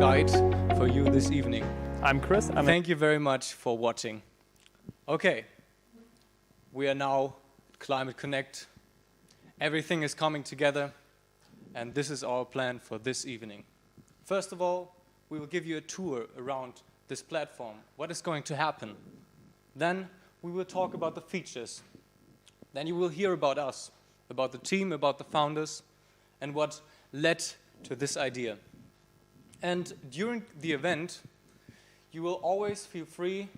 guide for you this evening. I'm Chris. Thank you very much for watching. Okay, we are now at Climate Connect. Everything is coming together, and this is our plan for this evening. First of all, we will give you a tour around this platform. What is going to happen? Then we will talk about the features. Then you will hear about us, about the team, about the founders, and what led to this idea. And during the event, you will always feel free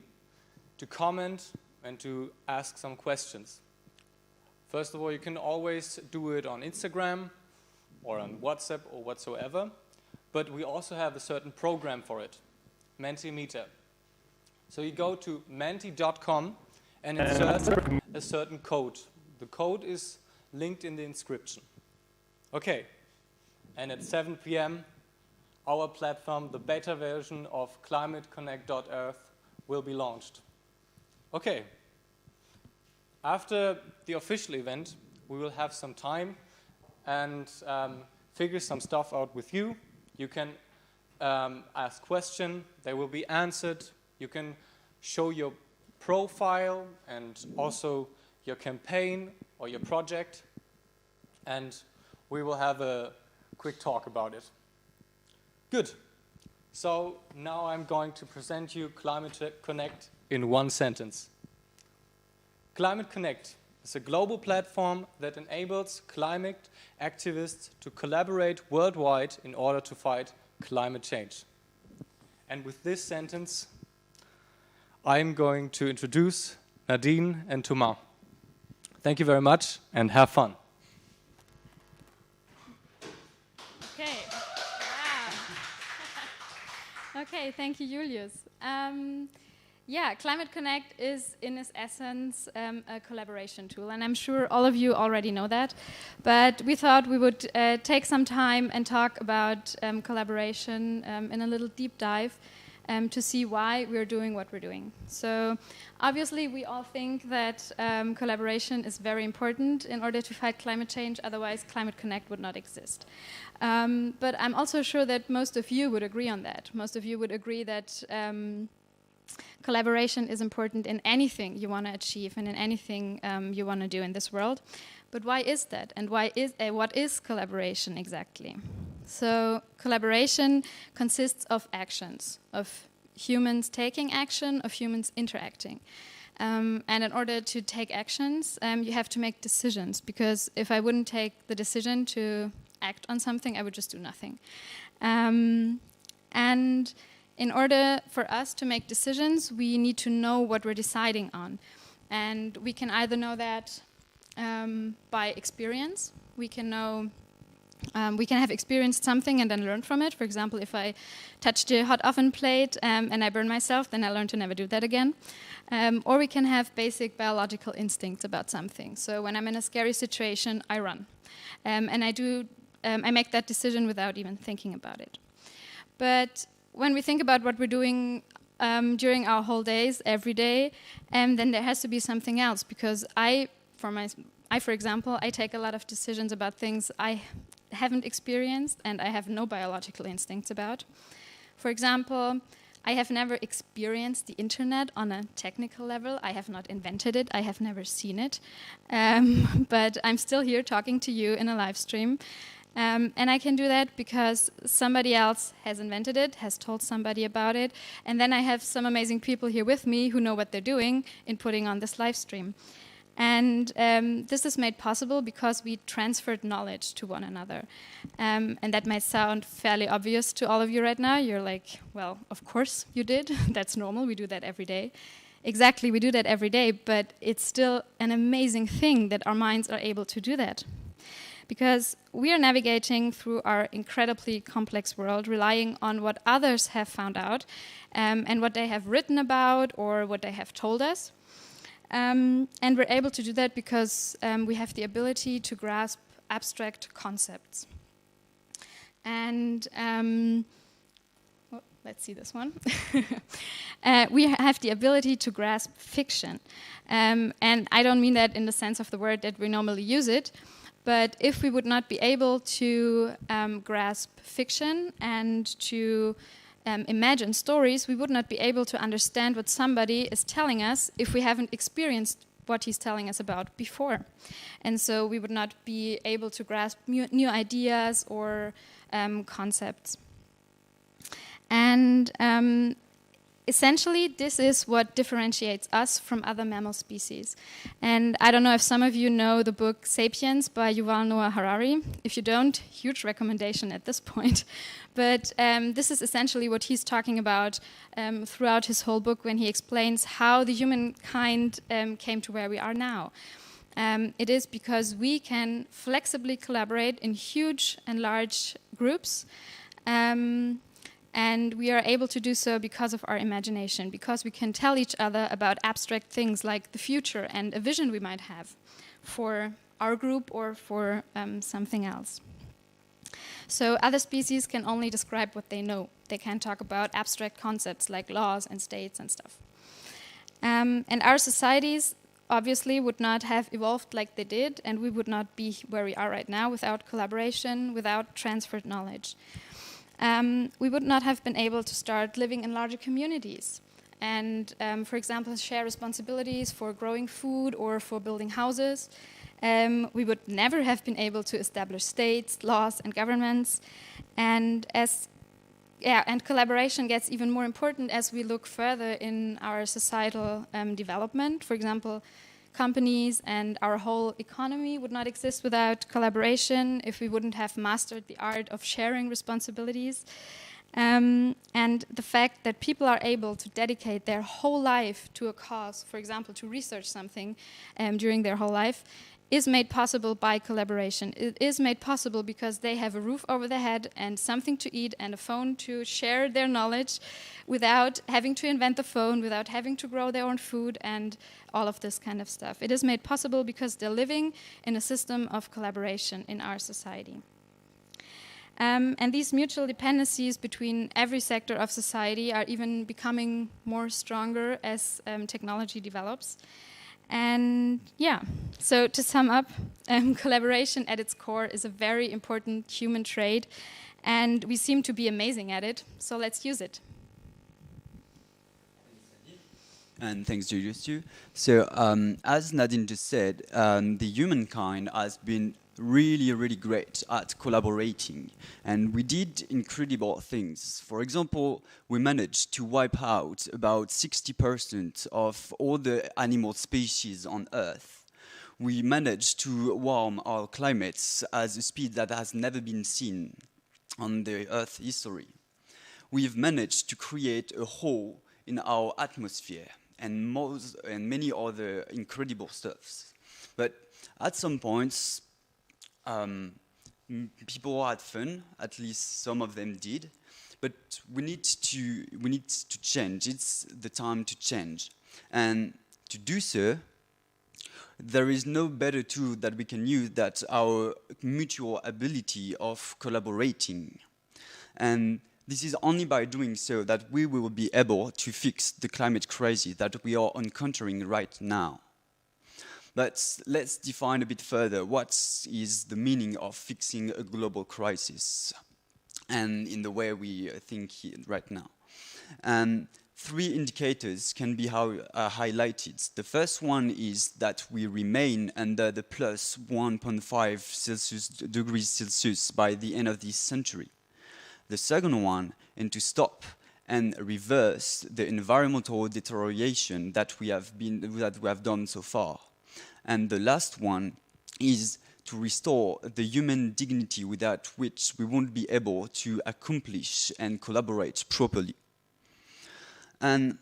to comment and to ask some questions. First of all, you can always do it on Instagram or on WhatsApp or whatsoever, but we also have a certain program for it, Mentimeter. So you go to menti.com and insert a certain code. The code is linked in the inscription. Okay, and at 7 p.m., our platform, the beta version of climateconnect.earth, will be launched. Okay, after the official event, we will have some time and figure some stuff out with you. You can ask questions, they will be answered. You can show your profile and also your campaign or your project, and we will have a quick talk about it. Good. So now I'm going to present you Climate Connect in one sentence. Climate Connect is a global platform that enables climate activists to collaborate worldwide in order to fight climate change. And with this sentence, I'm going to introduce Nadine and Thomas. Thank you very much and have fun. Okay. Wow. Okay, thank you, Julius. Yeah, Climate Connect is, in its essence, a collaboration tool, and I'm sure all of you already know that. But we thought we would take some time and talk about collaboration in a little deep dive to see why we're doing what we're doing. So, obviously, we all think that collaboration is very important in order to fight climate change. Otherwise, Climate Connect would not exist. But I'm also sure that most of you would agree on that. Most of you would agree that collaboration is important in anything you want to achieve and in anything you want to do in this world. But why is that? And what is collaboration exactly? So collaboration consists of actions, of humans taking action, of humans interacting. And in order to take actions, you have to make decisions, because if I wouldn't take the decision to act on something, I would just do nothing. And in order for us to make decisions, we need to know what we're deciding on. And we can either know that by experience. We can have experienced something and then learn from it. For example, if I touch the hot oven plate and I burn myself, then I learn to never do that again. Or we can have basic biological instincts about something. So when I'm in a scary situation, I run. And I make that decision without even thinking about it. But when we think about what we're doing during our whole days, every day, then there has to be something else, because for example, I take a lot of decisions about things I haven't experienced and I have no biological instincts about. For example, I have never experienced the internet on a technical level. I have not invented it. I have never seen it. But I'm still here talking to you in a live stream. And I can do that because somebody else has invented it, has told somebody about it, and then I have some amazing people here with me who know what they're doing in putting on this live stream. And this is made possible because we transferred knowledge to one another. And that might sound fairly obvious to all of you right now. You're like, well, of course you did. That's normal. We do that every day. Exactly, we do that every day, but it's still an amazing thing that our minds are able to do that. Because we are navigating through our incredibly complex world, relying on what others have found out and what they have written about or what they have told us. And we're able to do that because we have the ability to grasp abstract concepts. And let's see this one. We have the ability to grasp fiction. And I don't mean that in the sense of the word that we normally use it, But if we would not be able to grasp fiction and to imagine stories, we would not be able to understand what somebody is telling us if we haven't experienced what he's telling us about before. And so we would not be able to grasp new ideas or concepts. And essentially, this is what differentiates us from other mammal species. And I don't know if some of you know the book *Sapiens* by Yuval Noah Harari. If you don't, huge recommendation at this point. But this is essentially what he's talking about throughout his whole book when he explains how the humankind came to where we are now. It is because we can flexibly collaborate in huge and large groups. And we are able to do so because of our imagination, because we can tell each other about abstract things like the future and a vision we might have for our group or for something else. So other species can only describe what they know. They can't talk about abstract concepts like laws and states and stuff. And our societies obviously would not have evolved like they did, and we would not be where we are right now without collaboration, without transferred knowledge. We would not have been able to start living in larger communities and, for example, share responsibilities for growing food or for building houses. We would never have been able to establish states, laws, and governments. And collaboration gets even more important as we look further in our societal development. For example, companies and our whole economy would not exist without collaboration if we wouldn't have mastered the art of sharing responsibilities. And the fact that people are able to dedicate their whole life to a cause, for example, to research something during their whole life, is made possible by collaboration. It is made possible because they have a roof over their head and something to eat and a phone to share their knowledge without having to invent the phone, without having to grow their own food and all of this kind of stuff. It is made possible because they're living in a system of collaboration in our society. And these mutual dependencies between every sector of society are even becoming more stronger as technology develops. And so to sum up, collaboration at its core is a very important human trait, and we seem to be amazing at it, so let's use it. And thanks, Julius, too. So, as Nadine just said, the humankind has been really great at collaborating, and we did incredible things. For example, we managed to wipe out about 60% of all the animal species on Earth. We managed to warm our climates at a speed that has never been seen on the Earth history. We've managed to create a hole in our atmosphere and many other incredible stuffs. But at some points, people had fun, at least some of them did, but we need to change. It's the time to change. And to do so, there is no better tool that we can use than our mutual ability of collaborating. And this is only by doing so that we will be able to fix the climate crisis that we are encountering right now. But let's define a bit further what is the meaning of fixing a global crisis, and in the way we think right now. And 3 indicators can be highlighted. The first one is that we remain under the plus 1.5 degrees Celsius by the end of this century. The second one, and to stop and reverse the environmental deterioration that we have done so far. And the last one is to restore the human dignity without which we won't be able to accomplish and collaborate properly. And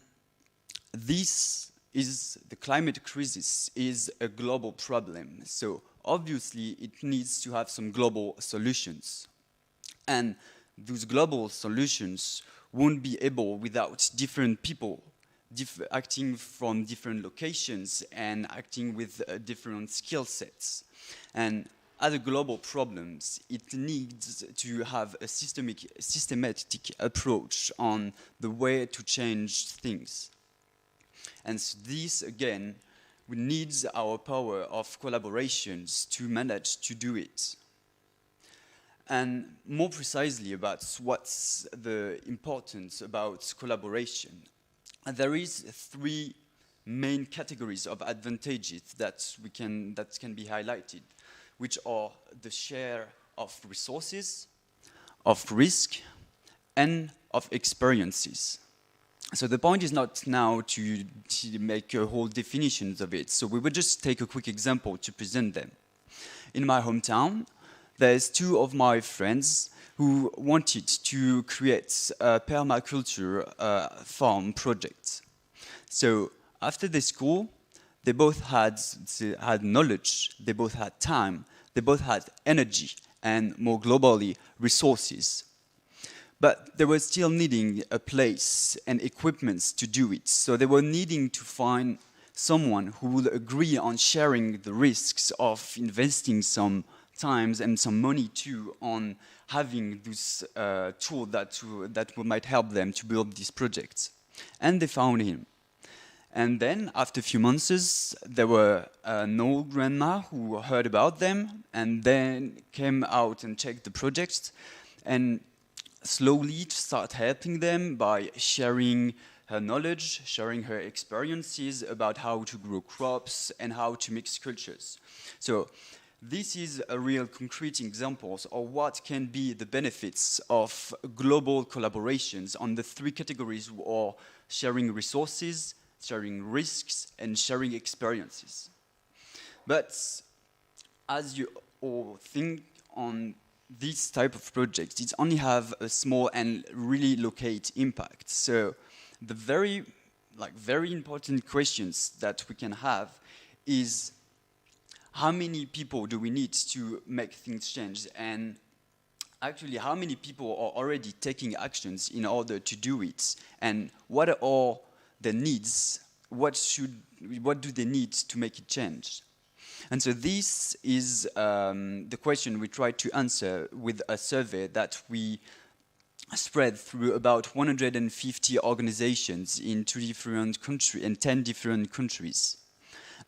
this is the climate crisis is a global problem. So obviously it needs to have some global solutions. And those global solutions won't be able without different people acting from different locations and acting with different skill sets. And other global problems, it needs to have a systematic approach on the way to change things. And so this, again, we need our power of collaborations to manage to do it. And more precisely about what's the importance about collaboration, there is 3 main categories of advantages that can be highlighted, which are the share of resources, of risk, and of experiences. So the point is not now to make a whole definitions of it. So we will just take a quick example to present them. In my hometown, there's 2 of my friends who wanted to create a permaculture farm project. So after the school, they both had knowledge, they both had time, they both had energy, and more globally, resources. But they were still needing a place and equipments to do it. So they were needing to find someone who would agree on sharing the risks of investing some times and some money too on having this tool that might help them to build these projects. And they found him. And then, after a few months, there were an old grandma who heard about them and then came out and checked the project and slowly start helping them by sharing her knowledge, sharing her experiences about how to grow crops and how to mix cultures. So this is a real concrete example of what can be the benefits of global collaborations on the 3 categories who are sharing resources, sharing risks, and sharing experiences. But as you all think on this type of projects, it only have a small and really locate impact. So the very important questions that we can have is how many people do we need to make things change, and actually how many people are already taking actions in order to do it, and what are the needs, what do they need to make it change? And so this is the question we tried to answer with a survey that we spread through about 150 organizations in 2 different countries and 10 different countries.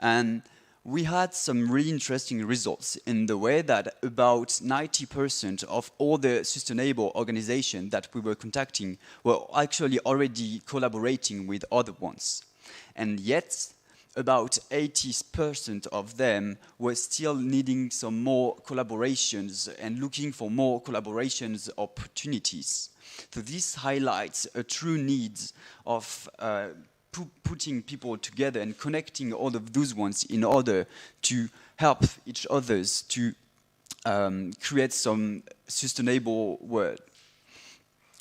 And we had some really interesting results in the way that about 90% of all the sustainable organizations that we were contacting were actually already collaborating with other ones. And yet, about 80% of them were still needing some more collaborations and looking for more collaborations opportunities. So this highlights a true need of putting people together and connecting all of those ones in order to help each others to create some sustainable world.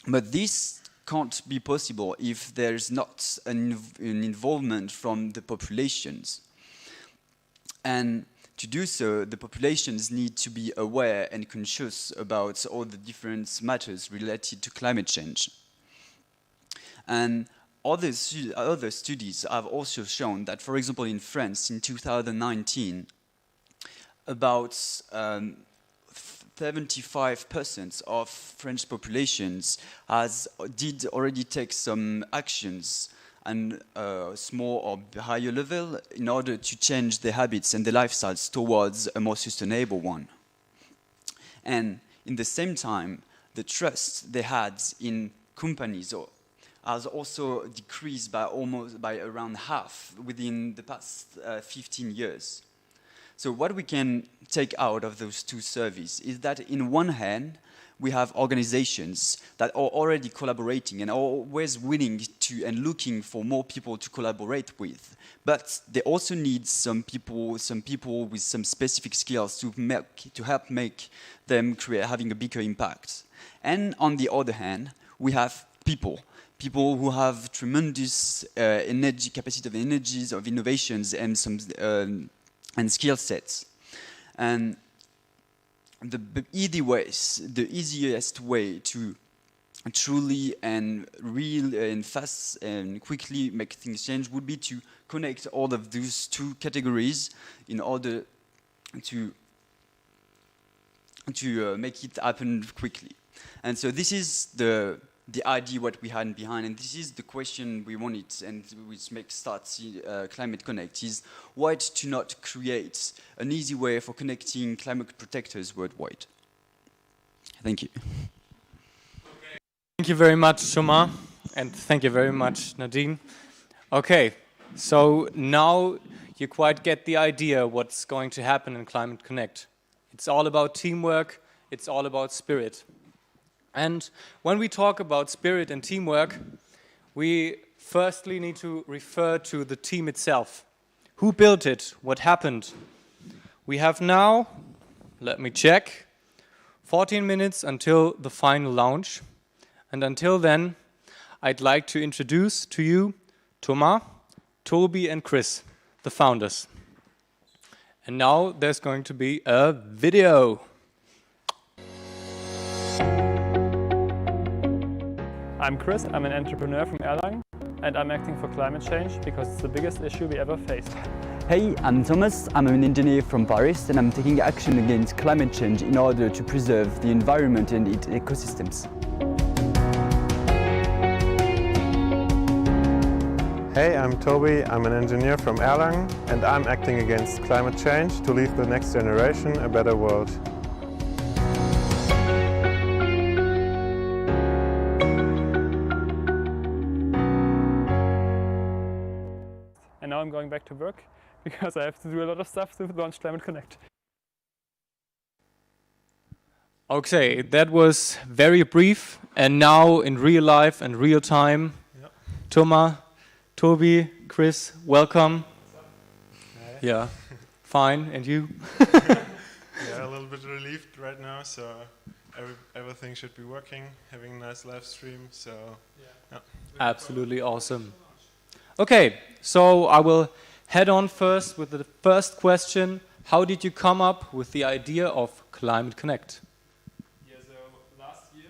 But this can't be possible if there's not an involvement from the populations. And to do so, the populations need to be aware and conscious about all the different matters related to climate change. And other studies have also shown that, for example, in France in 2019, about 75% of French populations did already take some actions on a small or higher level in order to change their habits and their lifestyles towards a more sustainable one. And in the same time, the trust they had in companies has also decreased by around half within the past 15 years. So what we can take out of those 2 surveys is that in one hand, we have organizations that are already collaborating and are always willing to and looking for more people to collaborate with. But they also need some people with some specific skills to help make them having a bigger impact. And on the other hand, we have people who have tremendous capacity of energies, of innovations, and some and skill sets. And the easiest way to truly and real and fast and quickly make things change would be to connect all of those 2 categories in order to make it happen quickly. And so this is the the idea what we had behind, and this is the question we wanted, and which makes start Climate Connect, is why to not create an easy way for connecting climate protectors worldwide. Thank you. Thank you very much, Thomas, and thank you very much, Nadine. Okay, so now you quite get the idea what's going to happen in Climate Connect. It's all about teamwork, it's all about spirit. And when we talk about spirit and teamwork, we firstly need to refer to the team itself. Who built it? What happened? We have now, let me check, 14 minutes until the final launch. And until then, I'd like to introduce to you Thomas, Toby and Chris, the founders. And now there's going to be a video. I'm Chris, I'm an entrepreneur from Erlangen, and I'm acting for climate change because it's the biggest issue we ever faced. Hey, I'm Thomas, I'm an engineer from Paris, and I'm taking action against climate change in order to preserve the environment and its ecosystems. Hey, I'm Toby, I'm an engineer from Erlangen, and I'm acting against climate change to leave the next generation a better world. And now I'm going back to work because I have to do a lot of stuff to launch Climate Connect. Okay, that was very brief, and now in real life and real time, Thomas, Toby, Chris, welcome. Hi. Yeah, fine, and you? Yeah, a little bit relieved right now, so everything should be working, having a nice live stream, so yeah. Absolutely awesome. Okay, so I will head on first with the first question. How did you come up with the idea of Climate Connect? Yeah, so last year,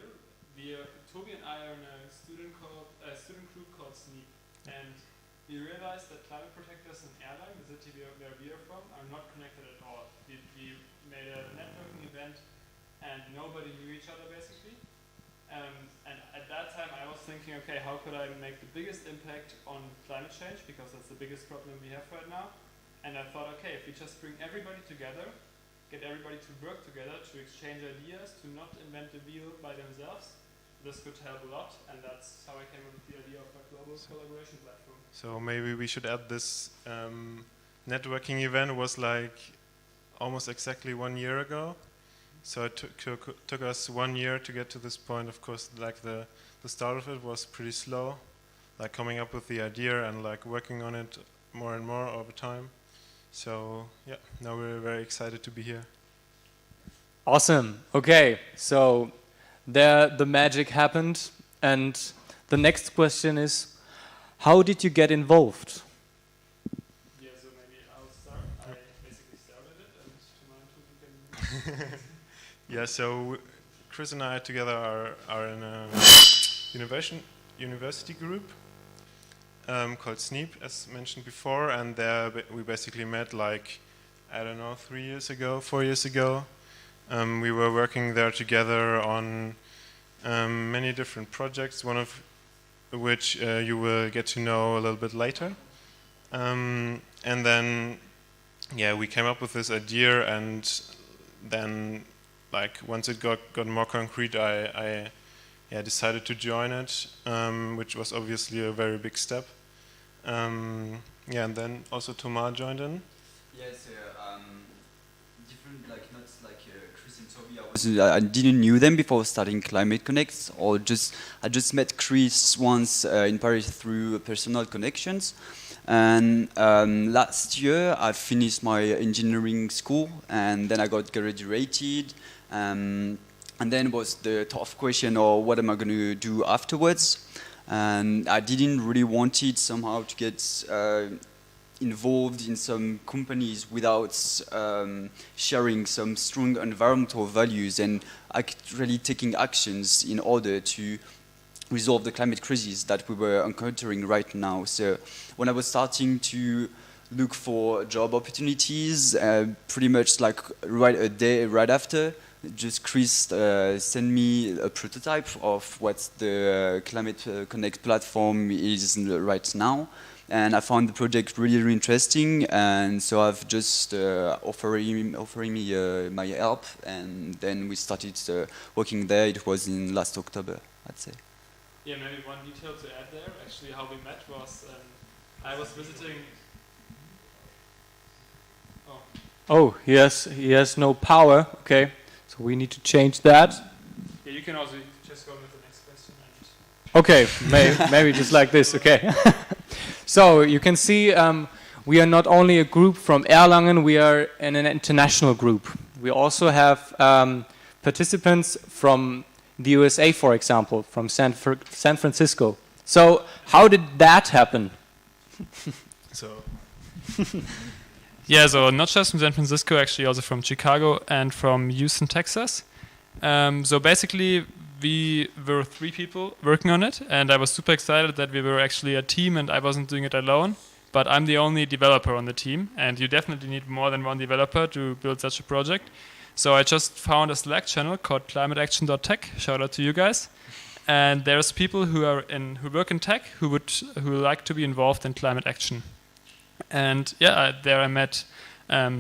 Toby and I are in a student group called SNEEP, and we realized that climate protectors in Erlangen, the city where we are from, are not connected at all. We made a networking event, and nobody knew each other basically. And at that time I was thinking, okay, how could I make the biggest impact on climate change, because that's the biggest problem we have right now. And I thought, okay, if we just bring everybody together, get everybody to work together, to exchange ideas, to not invent the wheel by themselves, this could help a lot, and that's how I came up with the idea of a global collaboration platform. So maybe we should add this networking event was like almost exactly 1 year ago. So it took us 1 year to get to this point. Of course, like the start of it was pretty slow, like coming up with the idea and like working on it more and more over time. So yeah, now we're very excited to be here. Awesome. Okay, so there the magic happened, and the next question is, how did you get involved? Yeah, so maybe I'll start. I basically started it, and Thomas and Toby can... Yeah, so Chris and I together are in a university group called SNEEP, as mentioned before, and there we basically met like, I don't know, 4 years ago. We were working there together on many different projects, one of which you will get to know a little bit later. And then, yeah, we came up with this idea, and then like once it got more concrete, I decided to join it, which was obviously a very big step. Yeah, and then also Thomas joined in. Yes, different, like not like Chris and Toby. I didn't knew them before starting Climate Connect, or I just met Chris once in Paris through personal connections. And last year I finished my engineering school, and then I got graduated. And then was the tough question, or what am I going to do afterwards? And I didn't really want it somehow to get involved in some companies without sharing some strong environmental values and actually taking actions in order to resolve the climate crisis that we were encountering right now. So when I was starting to look for job opportunities, pretty much like right after, just Chris sent me a prototype of what the Climate Connect platform is right now. And I found the project really, really interesting, and so I've just offering me my help, and then we started working there. It was in last October, I'd say. Yeah, maybe one detail to add there. Actually, how we met was I was visiting. Oh, he has no power. Okay, so we need to change that. Yeah, you can also just go with the next question. Okay, maybe just like this. Okay. So you can see we are not only a group from Erlangen, we are an international group. We also have participants from the USA, for example, from San Francisco. So how did that happen? So Yeah, so not just from San Francisco, actually also from Chicago and from Houston, Texas. So basically, we were 3 people working on it, and I was super excited that we were actually a team and I wasn't doing it alone. But I'm the only developer on the team, and you definitely need more than one developer to build such a project. So I just found a Slack channel called climateaction.tech. Shout out to you guys. And there's people who work in tech who like to be involved in climate action. And yeah, there I met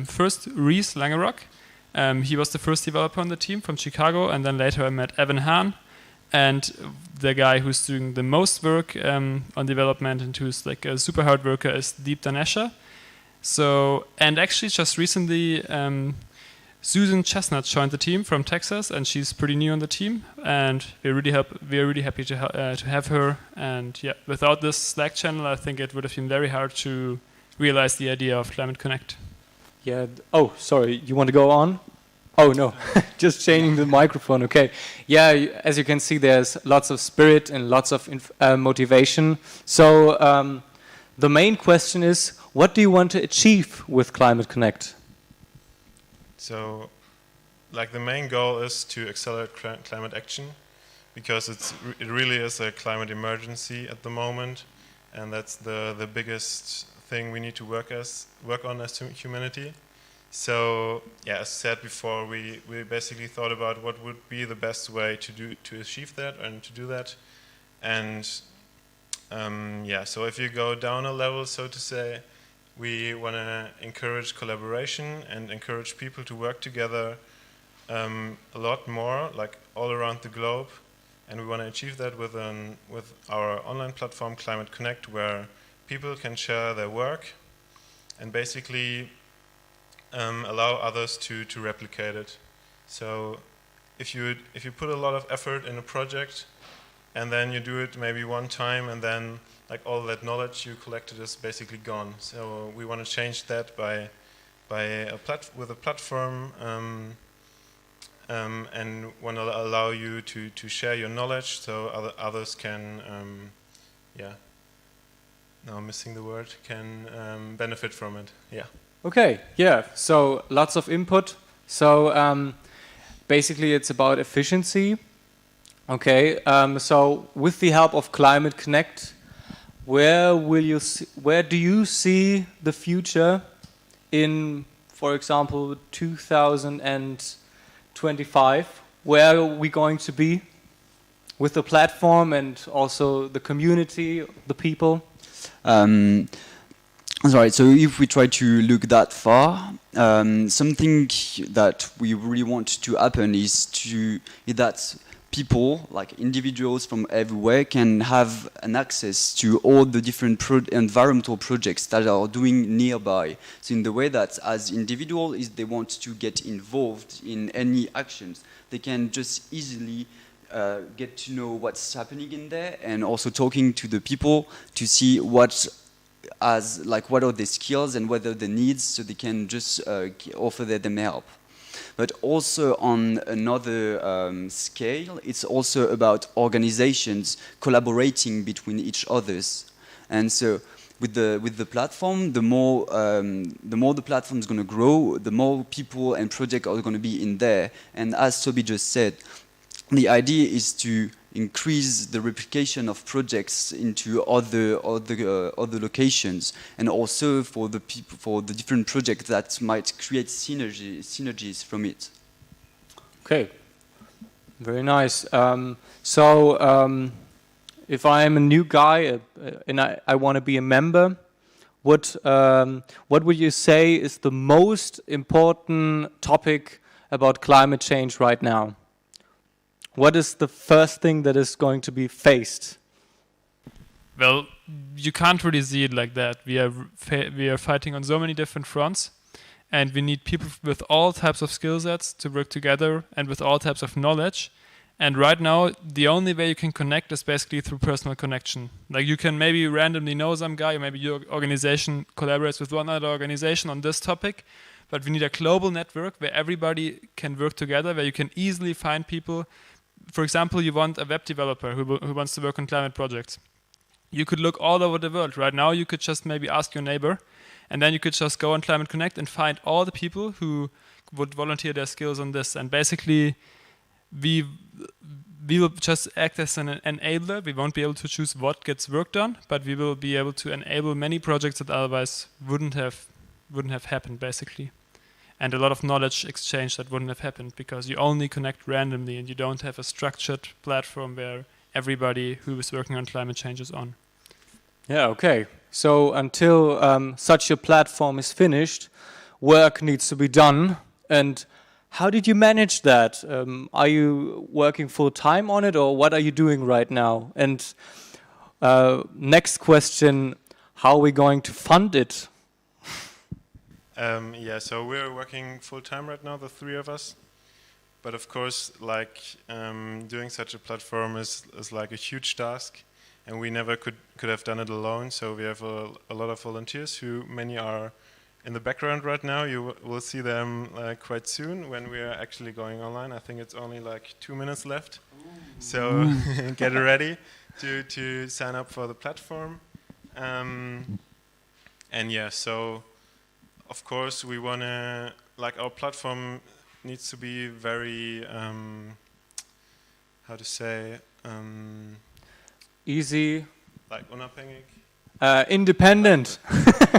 first Reese Langerock. He was the first developer on the team from Chicago, and then later I met Evan Hahn, and the guy who's doing the most work on development and who's like a super hard worker is Deep Danesha. So, and actually just recently Susan Chestnut joined the team from Texas, and she's pretty new on the team, and we're really happy to have her. And yeah, without this Slack channel, I think it would have been very hard to realize the idea of Climate Connect. Yeah. Oh, sorry. You want to go on? Oh no, just changing the microphone. Okay. Yeah. As you can see, there's lots of spirit and lots of motivation. So the main question is, what do you want to achieve with Climate Connect? So, like the main goal is to accelerate climate action, because it really is a climate emergency at the moment, and that's the biggest thing we need to work on as humanity. So, yeah, as said before, we basically thought about what would be the best way to achieve that and to do that, and yeah. So if you go down a level, so to say, we want to encourage collaboration and encourage people to work together a lot more, like all around the globe. And we want to achieve that with our online platform, Climate Connect, where people can share their work and basically allow others to replicate it. So if you put a lot of effort in a project and then you do it maybe one time, and then like all that knowledge you collected is basically gone. So we want to change that with a platform, and want to allow you to share your knowledge so others can, yeah. Now I'm missing the word. Can benefit from it. Yeah. Okay. Yeah. So lots of input. So basically, it's about efficiency. Okay. So with the help of Climate Connect, where do you see the future in, for example, 2025? Where are we going to be with the platform and also the community, the people? Sorry, so if we try to look that far, something that we really want to happen is that people, like individuals from everywhere, can have an access to all the different environmental projects that are doing nearby. So in the way that as individuals, if they want to get involved in any actions, they can just easily get to know what's happening in there, and also talking to the people to see what are the skills and what are the needs, so they can just offer them help. But also on another scale, it's also about organizations collaborating between each others. And so with the platform, the more the platform is going to grow, the more people and projects are going to be in there. And as Toby just said, the idea is to increase the replication of projects into other locations, and also for the different projects that might create synergies from it. Okay, very nice. So if I am a new guy and I want to be a member, what would you say is the most important topic about climate change right now? What is the first thing that is going to be faced? Well, you can't really see it like that. We are fighting on so many different fronts, and we need people with all types of skill sets to work together and with all types of knowledge. And right now, the only way you can connect is basically through personal connection. Like you can maybe randomly know some guy, or maybe your organization collaborates with one other organization on this topic, but we need a global network where everybody can work together, where you can easily find people. For example, you want a web developer who wants to work on climate projects. You could look all over the world. Right now, you could just maybe ask your neighbor, and then you could just go on Climate Connect and find all the people who would volunteer their skills on this. And basically, we will just act as an enabler. We won't be able to choose what gets worked on, but we will be able to enable many projects that otherwise wouldn't have happened, basically. And a lot of knowledge exchange that wouldn't have happened because you only connect randomly and you don't have a structured platform where everybody who is working on climate change is on. Yeah, okay. So until such a platform is finished, work needs to be done. And how did you manage that? Are you working full time on it, or what are you doing right now? And next question, how are we going to fund it? Yeah, so we're working full time right now, the three of us. But of course, like doing such a platform is like a huge task, and we never could have done it alone. So we have a lot of volunteers who many are in the background right now. You will see them quite soon when we are actually going online. I think it's only like 2 minutes left. Ooh. So get ready to sign up for the platform. And yeah, so of course we want to, like, our platform needs to be very, how to say, easy, like unabhängig. Independent.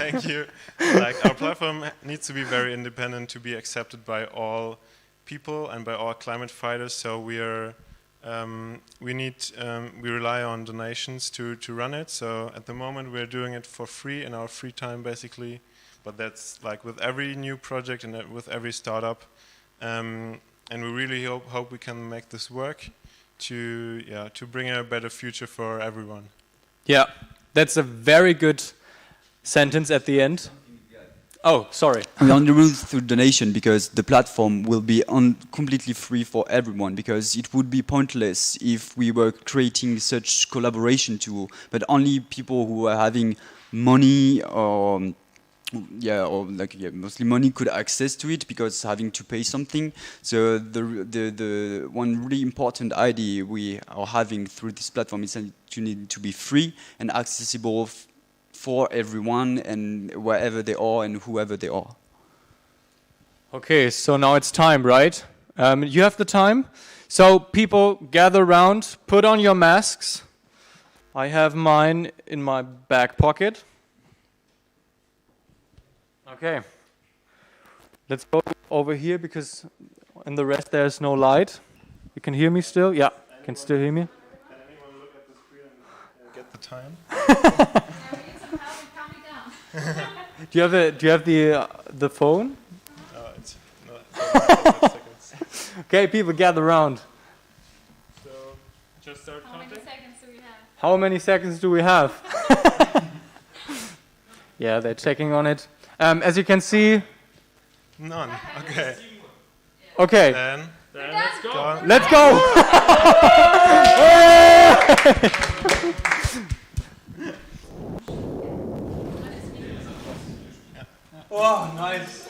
Thank you. Like, our platform needs to be very independent to be accepted by all people and by all climate fighters. So we rely on donations to run it. So at the moment we're doing it for free in our free time, basically. But that's like with every new project and with every startup. And we really hope we can make this work to bring a better future for everyone. Yeah, that's a very good sentence at the end. Oh, sorry. We only rule through donation because the platform will be completely free for everyone, because it would be pointless if we were creating such collaboration tool, but only people who are having money mostly money could access to it, because having to pay something. So the one really important idea we are having through this platform is that you need to be free and accessible for everyone and wherever they are and whoever they are. Okay, so now it's time, right? You have the time. So people gather around, put on your masks. I have mine in my back pocket. Okay, let's go over here because in the rest there's no light. You can hear me still? Yeah, you can still hear me. Can anyone look at the screen and get the time? Do you have the phone? It's not seconds. Okay, people gather around. So just start counting. How many seconds do we have? Yeah, they're checking on it. As you can see, None. Okay. okay, Then Let's go. go on. let's go. Wow, nice.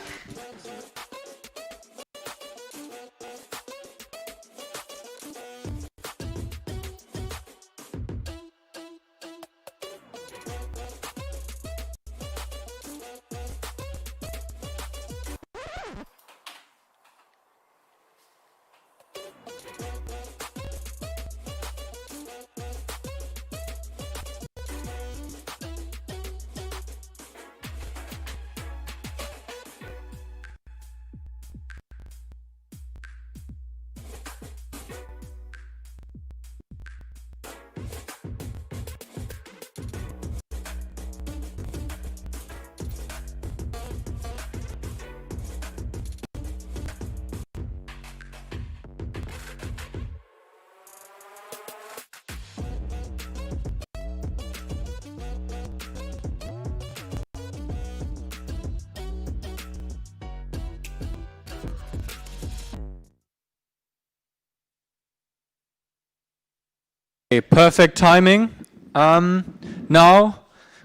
Okay, perfect timing. Now,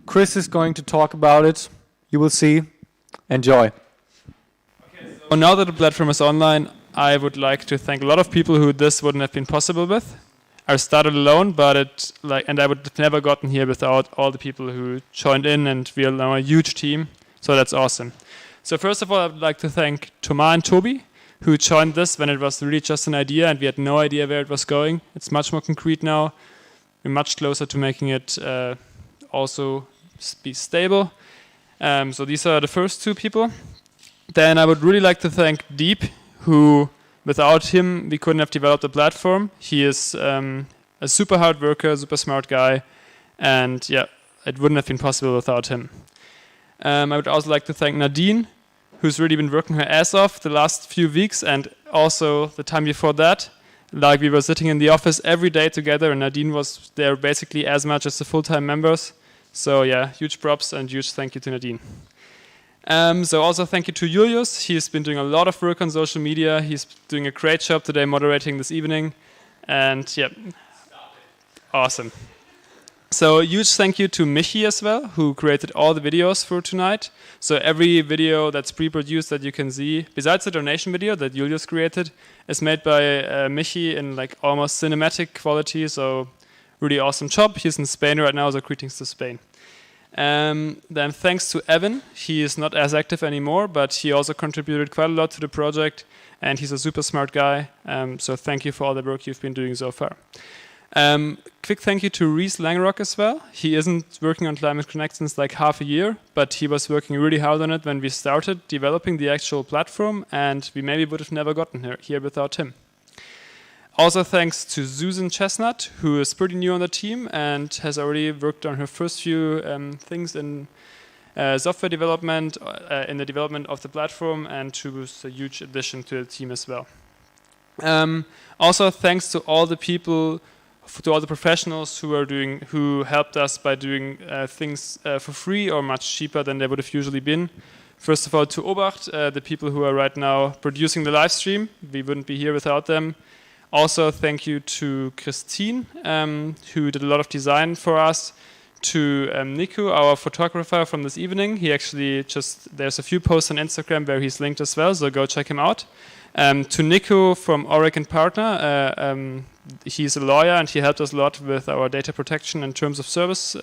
Chris is going to talk about it. You will see. Enjoy. So now that the platform is online, I would like to thank a lot of people who this wouldn't have been possible with. I started alone, but I would have never gotten here without all the people who joined in, and we are now a huge team. So that's awesome. So first of all, I would like to thank Thomas and Toby, who joined this when it was really just an idea and we had no idea where it was going. It's much more concrete now. We're much closer to making it also be stable. So these are the first two people. Then I would really like to thank Deep, who, without him, we couldn't have developed the platform. He is a super hard worker, super smart guy, and yeah, it wouldn't have been possible without him. I would also like to thank Nadine, who's really been working her ass off the last few weeks and also the time before that. Like, we were sitting in the office every day together, and Nadine was there basically as much as the full-time members. So yeah, huge props and huge thank you to Nadine. So also thank you to Julius. He's been doing a lot of work on social media. He's doing a great job today moderating this evening. And yeah, awesome. So huge thank you to Michi as well, who created all the videos for tonight. So every video that's pre-produced that you can see, besides the donation video that Julius created, is made by Michi in like almost cinematic quality. So really awesome job. He's in Spain right now, so greetings to Spain. Then thanks to Evan. He is not as active anymore, but he also contributed quite a lot to the project, and he's a super smart guy. So thank you for all the work you've been doing so far. Quick thank you to Reese Langrock as well. He isn't working on Climate Connect since like half a year, but he was working really hard on it when we started developing the actual platform, and we maybe would have never gotten here without him. Also thanks to Susan Chestnut, who is pretty new on the team and has already worked on her first few things in software development, in the development of the platform, and she was a huge addition to the team as well. Also thanks to all the people, to all the professionals who helped us by doing things for free or much cheaper than they would have usually been. First of all, to Obacht, the people who are right now producing the live stream. We wouldn't be here without them. Also, thank you to Christine, who did a lot of design for us. To Niku, our photographer from this evening. He actually there's a few posts on Instagram where he's linked as well, so go check him out. To Niku from Oregon Partner, he's a lawyer and he helped us a lot with our data protection and terms of service,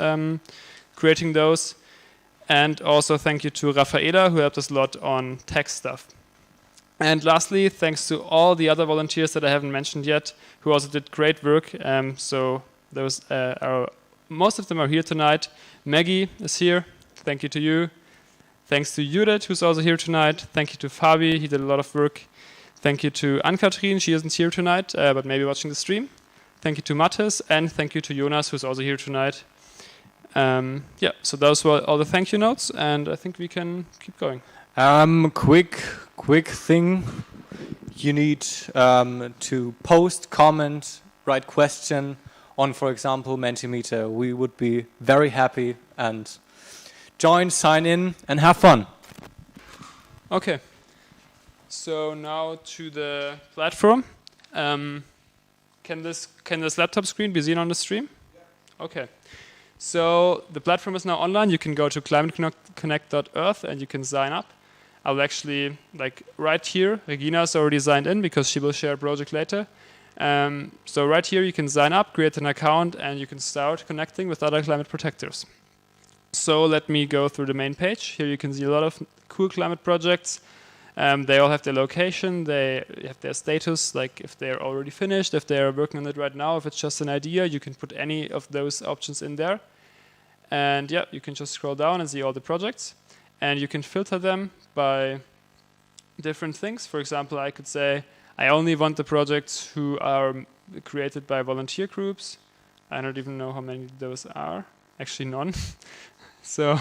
creating those. And also thank you to Rafaela, who helped us a lot on tech stuff. And lastly, thanks to all the other volunteers that I haven't mentioned yet, who also did great work. So those most of them are here tonight. Maggie is here. Thank you to you. Thanks to Judith, who's also here tonight. Thank you to Fabi. He did a lot of work. Thank you to Ann-Kathrin. She isn't here tonight, but maybe watching the stream. Thank you to Mathis. And thank you to Jonas, who's also here tonight. Yeah, so those were all the thank you notes. And I think we can keep going. Quick thing. You need to post, comment, write question on, for example, Mentimeter. We would be very happy, and join, sign in, and have fun. Okay. So now to the platform. Can this laptop screen be seen on the stream? Yeah. Okay. So the platform is now online. You can go to climateconnect.earth and you can sign up. I'll actually, like right here, Regina's already signed in because she will share a project later. So right here you can sign up, create an account, and you can start connecting with other climate protectors. So let me go through the main page. Here you can see a lot of cool climate projects. They all have their location, they have their status, like if they're already finished, if they're working on it right now, if it's just an idea, you can put any of those options in there. And yeah, you can just scroll down and see all the projects. And you can filter them by different things. For example, I could say, I only want the projects who are created by volunteer groups. I don't even know how many those are. Actually, none. So,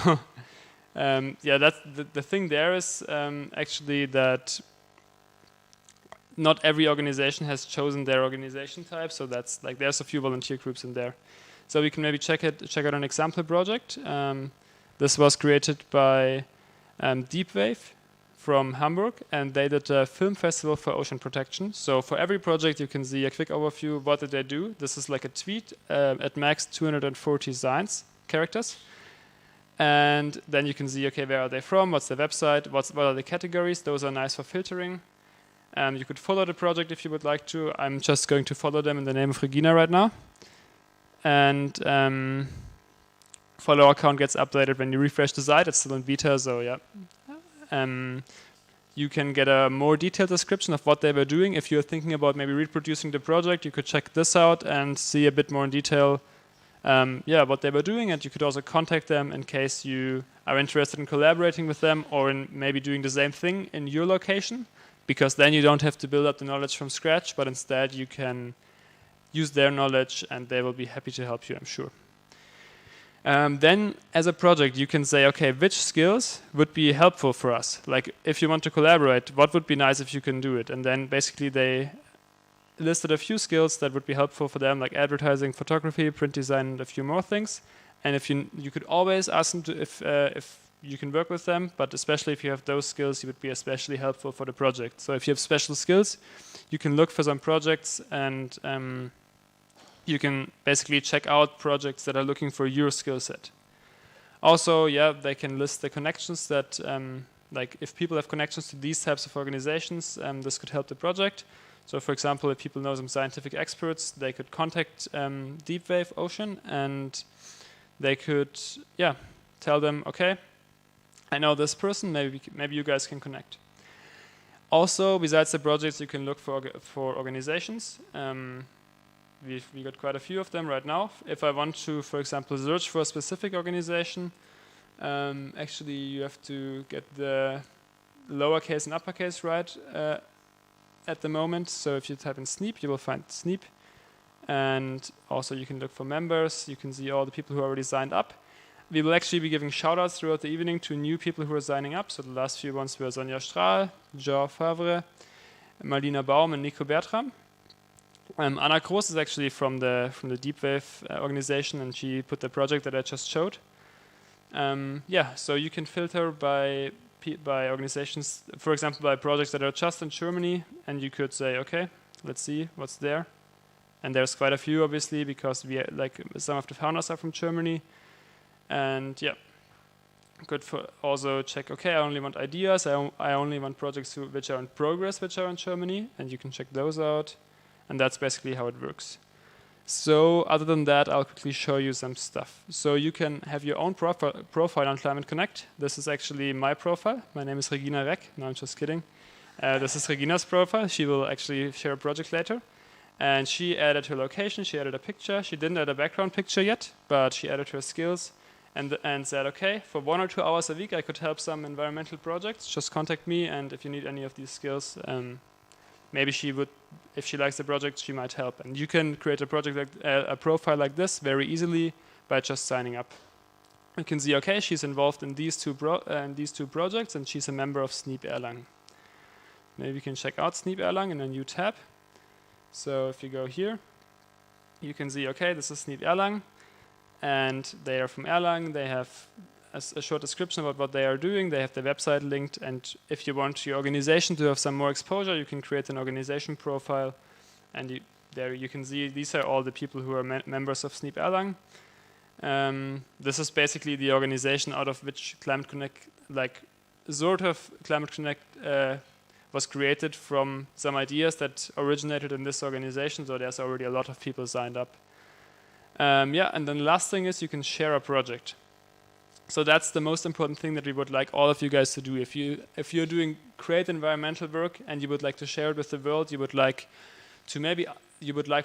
yeah, that's the thing there is actually that not every organization has chosen their organization type. So that's like there's a few volunteer groups in there. So we can maybe check out an example project. This was created by Deepwave from Hamburg, and they did a film festival for ocean protection. So for every project, you can see a quick overview. What did they do? This is like a tweet at max 240 characters. And then you can see, okay, where are they from? What's their website? What are the categories? Those are nice for filtering. You could follow the project if you would like to. I'm just going to follow them in the name of Regina right now. And follow account gets updated when you refresh the site. It's still in beta, so yeah. You can get a more detailed description of what they were doing. If you're thinking about maybe reproducing the project, you could check this out and see a bit more in detail what they were doing, and you could also contact them in case you are interested in collaborating with them or in maybe doing the same thing in your location, because then you don't have to build up the knowledge from scratch, but instead you can use their knowledge and they will be happy to help you, I'm sure. Then as a project, you can say, okay, which skills would be helpful for us? Like if you want to collaborate, what would be nice if you can do it? And then basically they listed a few skills that would be helpful for them, like advertising, photography, print design, and a few more things. And if you could always ask them to if you can work with them, but especially if you have those skills, it would be especially helpful for the project. So if you have special skills, you can look for some projects and you can basically check out projects that are looking for your skill set. Also, they can list the connections that, like if people have connections to these types of organizations, this could help the project. So for example, if people know some scientific experts, they could contact Deep Wave Ocean and they could, tell them, okay, I know this person, maybe you guys can connect. Also, besides the projects, you can look for organizations. We got quite a few of them right now. If I want to, for example, search for a specific organization, actually you have to get the lowercase and uppercase right at the moment. So if you type in Sneep, you will find Sneep. And also you can look for members. You can see all the people who already signed up. We will actually be giving shout-outs throughout the evening to new people who are signing up. So the last few ones were Sonja Strahl, Jean Favre, Marlina Baum, and Nico Bertram. Anna Groß is actually from the Deep Wave organization, and she put the project that I just showed. So you can filter by organizations, for example, by projects that are just in Germany, and you could say, okay, let's see what's there. And there's quite a few, obviously, because some of the founders are from Germany. And good for also check, okay, I only want ideas, I only want projects which are in progress, which are in Germany, and you can check those out. And that's basically how it works. So other than that, I'll quickly show you some stuff. So you can have your own profile on Climate Connect. This is actually my profile. My name is Regina Reck. No, I'm just kidding. This is Regina's profile. She will actually share a project later. And she added her location. She added a picture. She didn't add a background picture yet, but she added her skills and said, okay, for 1 or 2 hours a week, I could help some environmental projects. Just contact me, and if you need any of these skills, maybe she would, if she likes the project, she might help. And you can create a project a profile like this very easily by just signing up. You can see, okay, she's involved in these two projects, and she's a member of Sneep Erlangen. Maybe you can check out Sneep Erlangen in a new tab. So if you go here, you can see, okay, this is Sneep Erlangen, and they are from Erlangen. They have a short description about what they are doing. They have their website linked, and if you want your organization to have some more exposure, you can create an organization profile, and there you can see these are all the people who are members of Sneep Erlangen. This is basically the organization out of which Climate Connect, Climate Connect was created from some ideas that originated in this organization, so there's already a lot of people signed up. And then the last thing is you can share a project. So that's the most important thing that we would like all of you guys to do. If you're doing great environmental work and you would like to share it with the world, you would like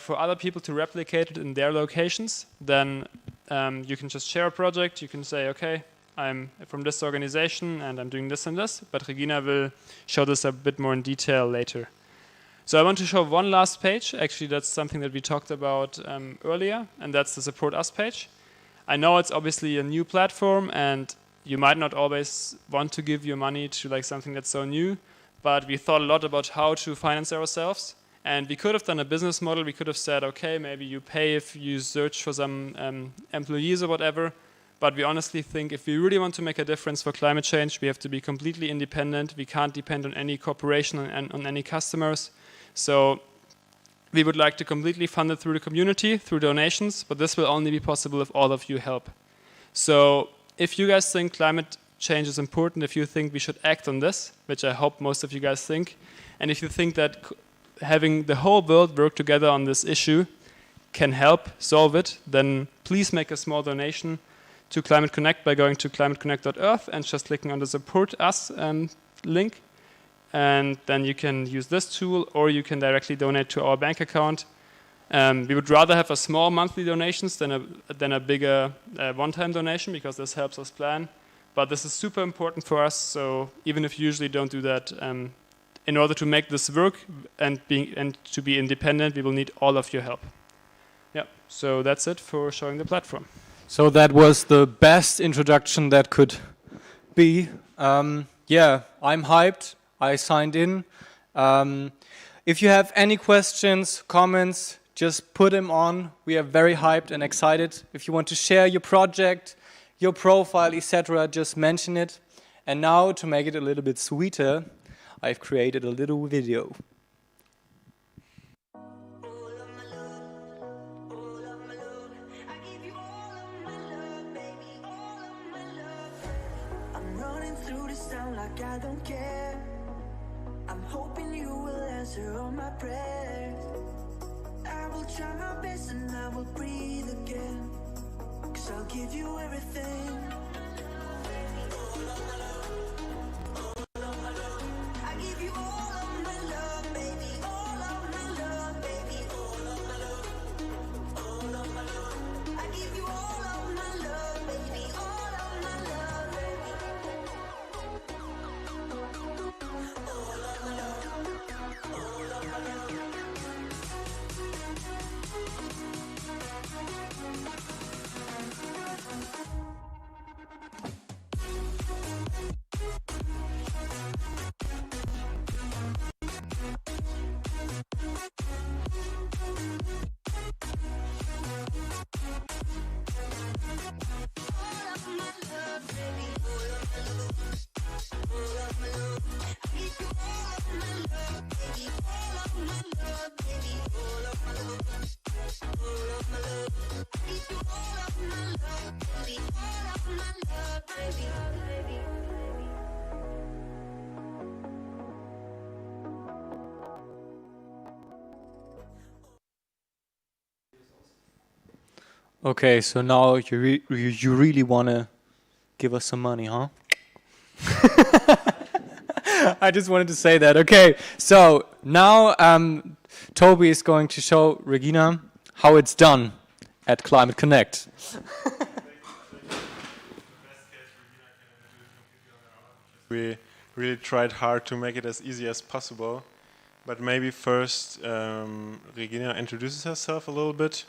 for other people to replicate it in their locations, then you can just share a project. You can say, okay, I'm from this organization and I'm doing this and this, but Regina will show this a bit more in detail later. So I want to show one last page. Actually, that's something that we talked about earlier, and that's the Support Us page. I know it's obviously a new platform, and you might not always want to give your money to something that's so new, but we thought a lot about how to finance ourselves, and we could have done a business model. We could have said, okay, maybe you pay if you search for some employees or whatever, but we honestly think if we really want to make a difference for climate change, we have to be completely independent. We can't depend on any corporation and on any customers. So we would like to completely fund it through the community, through donations, but this will only be possible if all of you help. So if you guys think climate change is important, if you think we should act on this, which I hope most of you guys think, and if you think that having the whole world work together on this issue can help solve it, then please make a small donation to Climate Connect by going to climateconnect.earth and just clicking on the Support Us link. And then you can use this tool, or you can directly donate to our bank account. We would rather have a small monthly donations than a bigger one-time donation, because this helps us plan. But this is super important for us, so even if you usually don't do that, in order to make this work and to be independent, we will need all of your help. Yeah, so that's it for showing the platform. So that was the best introduction that could be. Yeah, I'm hyped. I signed in. If you have any questions, comments, just put them on. We are very hyped and excited. If you want to share your project, your profile, etc., just mention it. And now, to make it a little bit sweeter, I've created a little video. I don't care. I'm hoping you will answer all my prayers. I will try my best and I will breathe again, 'cause I'll give you everything. I give you all of my love, baby. All of my love, baby. All of my love. All of my love. I give you all of my love, baby. All of my love, baby. Okay, so now you really want to give us some money, huh? I just wanted to say that. Okay, so now Toby is going to show Regina how it's done at Climate Connect. We really tried hard to make it as easy as possible. But maybe first Regina introduces herself a little bit.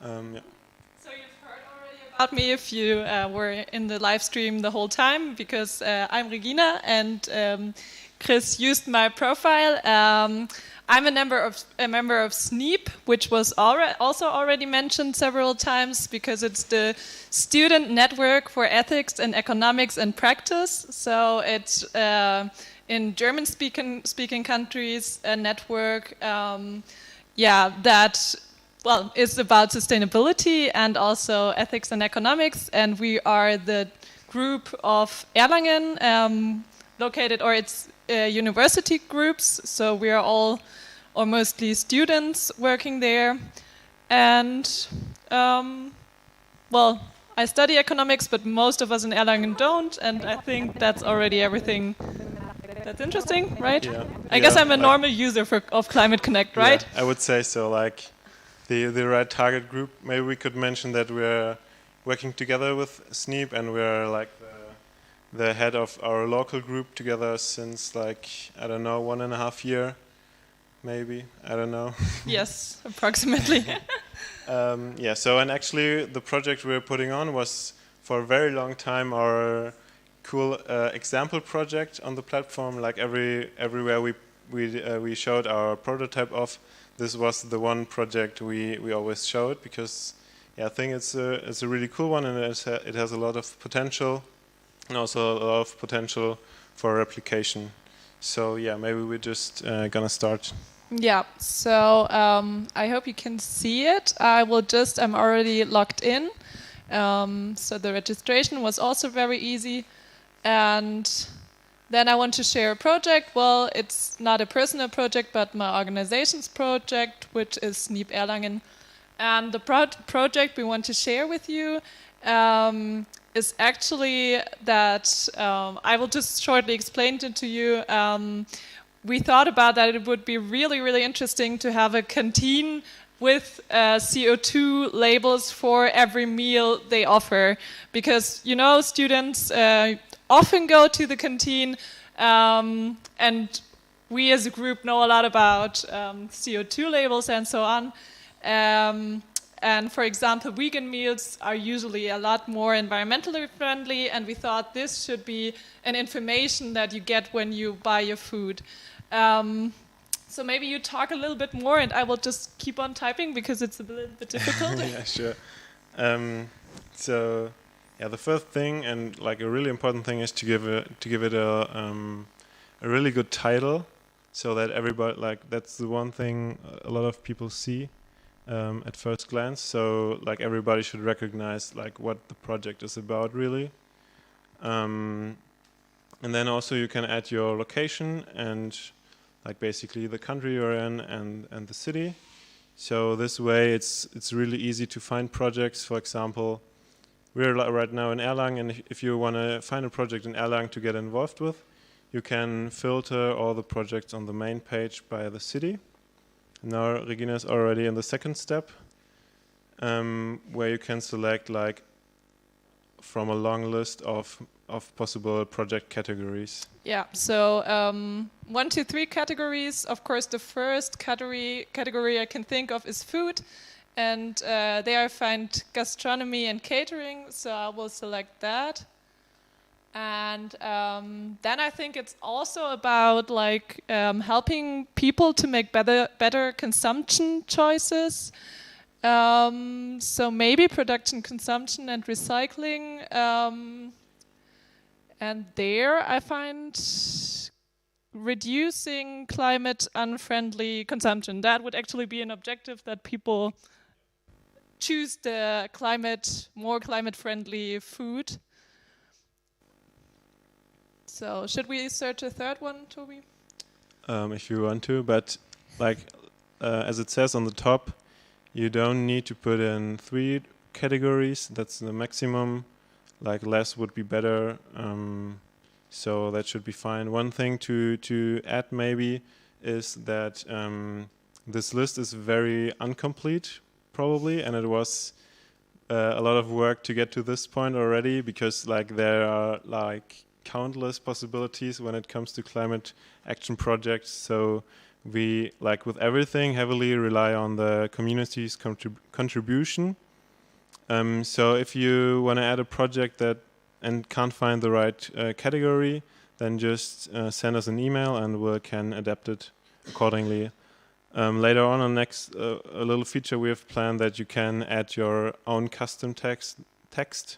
Yeah. So you've heard already about me if you were in the live stream the whole time, because I'm Regina and Chris used my profile. I'm a member of SNEEP, which was also already mentioned several times, because it's the Student Network for Ethics and Economics and Practice. So it's in German-speaking countries a network, that is about sustainability and also ethics and economics. And we are the group of Erlangen, located, or it's university groups. So we are all, or mostly, students working there. And I study economics, but most of us in Erlangen don't. And I think that's already everything. That's interesting, right? Yeah. I guess I'm a normal user of Climate Connect, right? Yeah, I would say so. Like the right target group. Maybe we could mention that we're working together with SNEEP, and we're like the head of our local group together since, like, I don't know, 1.5 years, maybe. I don't know. Yes, approximately. Yeah. So, and actually, the project we're putting on was for a very long time our cool example project on the platform. Like everywhere we showed our prototype of, this was the one project we always showed, because yeah, I think it's a really cool one, and it has a lot of potential, and also a lot of potential for replication. So yeah, maybe we're just gonna start. Yeah, so I hope you can see it. I'm already logged in. So the registration was also very easy. And then I want to share a project. Well, it's not a personal project, but my organization's project, which is SNEEP Erlangen. And the project we want to share with you is actually that I will just shortly explain it to you. We thought about that it would be really, really interesting to have a canteen with CO2 labels for every meal they offer. Because, you know, students often go to the canteen, and we as a group know a lot about CO2 labels and so on. And for example, vegan meals are usually a lot more environmentally friendly, and we thought this should be an information that you get when you buy your food. So maybe you talk a little bit more, and I will just keep on typing because it's a little bit difficult. Yeah, sure. So, yeah, the first thing and like a really important thing is to give it a really good title, so that everybody, like, that's the one thing a lot of people see at first glance. So like everybody should recognize like what the project is about really. And then also you can add your location and like basically the country you're in and the city. So this way it's really easy to find projects. For example, we're right now in Erlangen, and if you want to find a project in Erlangen to get involved with, you can filter all the projects on the main page by the city. Now Regina is already in the second step, where you can select like from a long list of possible project categories. Yeah, so 1, 2, 3 categories. Of course, the first category I can think of is food, and there I find gastronomy and catering, so I will select that. And then I think it's also about like helping people to make better consumption choices. So maybe production, consumption, and recycling. And there I find reducing climate unfriendly consumption. That would actually be an objective, that people choose the more climate friendly food. So should we search a third one, Toby? If you want to, but like as it says on the top, you don't need to put in 3 categories. That's the maximum. Like less would be better. So that should be fine. One thing to add maybe is that this list is very incomplete probably, and it was a lot of work to get to this point already, because like there are like countless possibilities when it comes to climate action projects. So we, like with everything, heavily rely on the community's contribution. So if you want to add a project and can't find the right category, then just send us an email and we can adapt it accordingly. Later on a little feature we have planned that you can add your own custom text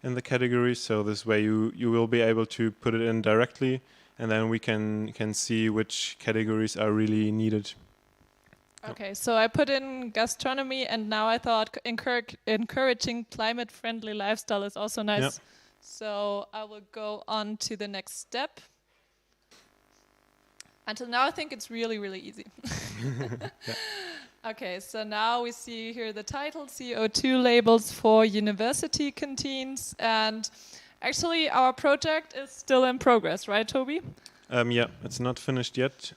in the category. So this way you will be able to put it in directly, and then we can see which categories are really needed. Okay, so I put in gastronomy, and now I thought encouraging climate-friendly lifestyle is also nice. Yep. So I will go on to the next step. Until now, I think it's really, really easy. Yeah. Okay, so now we see here the title, CO2 labels for university canteens. And actually, our project is still in progress, right, Toby? Yeah, it's not finished yet.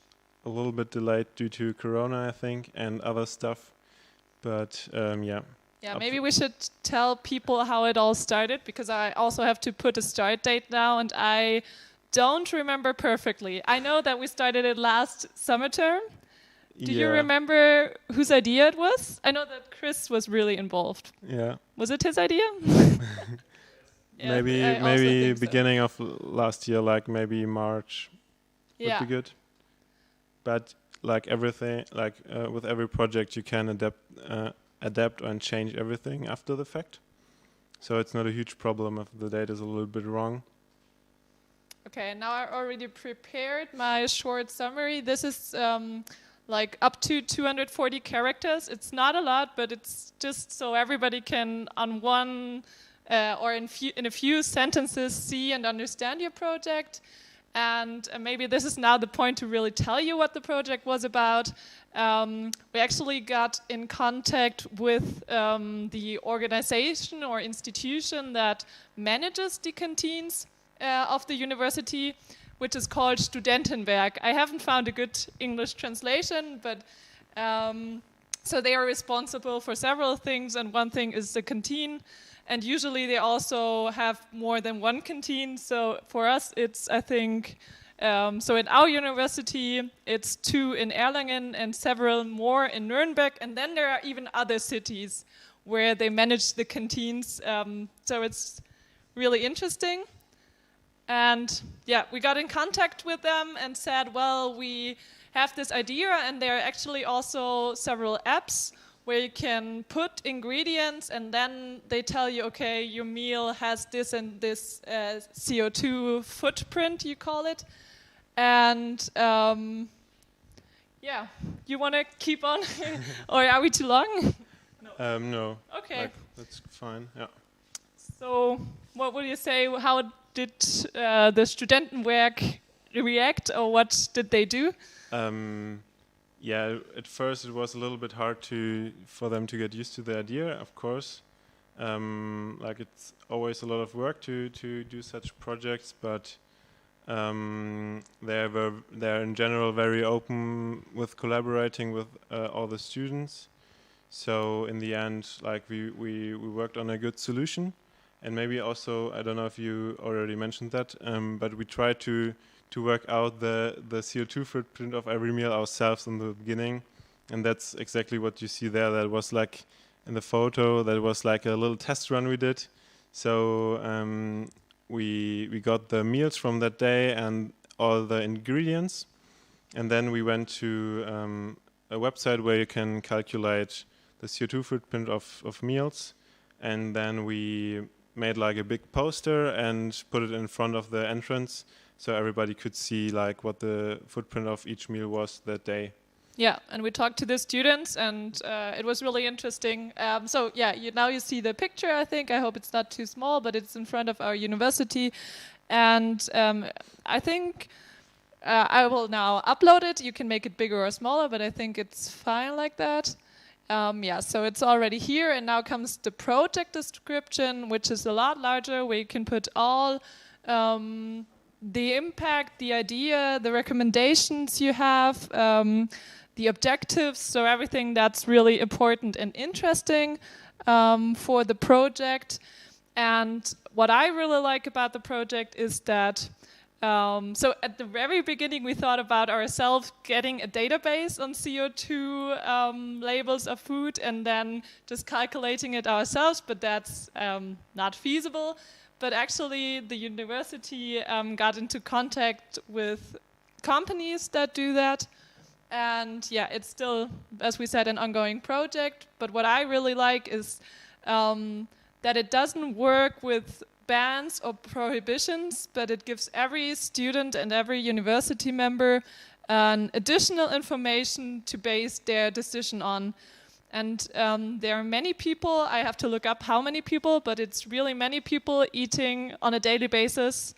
A little bit delayed due to Corona, I think, and other stuff. But yeah. Yeah, maybe we should tell people how it all started, because I also have to put a start date now, and I don't remember perfectly. I know that we started it last summer term. Do you remember whose idea it was? I know that Chris was really involved. Yeah. Was it his idea? Yeah, maybe beginning of last year, like maybe March would be good. But like everything, like with every project, you can adapt and change everything after the fact. So it's not a huge problem if the data is a little bit wrong. Okay, now I already prepared my short summary. This is like up to 240 characters. It's not a lot, but it's just so everybody can, on one or in a few sentences, see and understand your project. And maybe this is now the point to really tell you what the project was about. We actually got in contact with the organization or institution that manages the canteens of the university, which is called Studentenwerk. I haven't found a good English translation, but so they are responsible for several things, and one thing is the canteen. And usually they also have more than one canteen. So for us, it's, I think, so in our university, it's 2 in Erlangen and several more in Nuremberg. And then there are even other cities where they manage the canteens. So it's really interesting. And yeah, we got in contact with them and said, well, we have this idea, and there are actually also several apps where you can put ingredients, and then they tell you, okay, your meal has this and this CO2 footprint, you call it. And yeah, you want to keep on? Or are we too long? No. Okay. Like, that's fine, yeah. So what would you say? How did the Studentenwerk react, or what did they do? Yeah, at first it was a little bit hard for them to get used to the idea, of course. Like, it's always a lot of work to do such projects, but they're in general very open with collaborating with all the students. So in the end, like, we worked on a good solution. And maybe also, I don't know if you already mentioned that, but we tried to work out the CO2 footprint of every meal ourselves in the beginning. And that's exactly what you see there. That was like in the photo, that was like a little test run we did. So we got the meals from that day and all the ingredients. And then we went to a website where you can calculate the CO2 footprint of meals. And then we made like a big poster and put it in front of the entrance, so everybody could see like what the footprint of each meal was that day. Yeah, and we talked to the students, and it was really interesting. So yeah, now you see the picture, I think. I hope it's not too small, but it's in front of our university. And I think I will now upload it. You can make it bigger or smaller, but I think it's fine like that. Yeah, so it's already here, and now comes the project description, which is a lot larger, where you can put all the impact, the idea, the recommendations you have, the objectives, so everything that's really important and interesting for the project. And what I really like about the project is that so at the very beginning, we thought about ourselves getting a database on CO2 labels of food and then just calculating it ourselves, but that's not feasible. But actually, the university got into contact with companies that do that. And yeah, it's still, as we said, an ongoing project. But what I really like is that it doesn't work with bans or prohibitions, but it gives every student and every university member additional information to base their decision on. And there are many people, I have to look up how many people, but it's really many people eating on a daily basis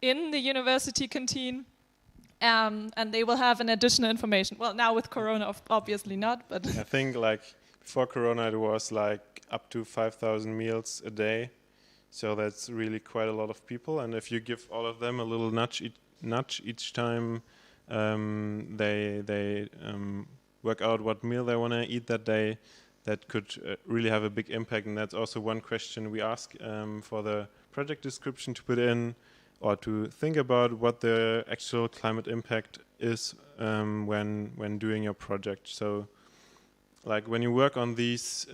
in the university canteen, and they will have an additional information. Well, now with Corona, obviously not, but I think like before Corona it was like up to 5,000 meals a day. So that's really quite a lot of people, and if you give all of them a little nudge each time they work out what meal they want to eat that day, that could really have a big impact. And that's also one question we ask for the project description to put in, or to think about what the actual climate impact is when doing your project. So, like when you work on these.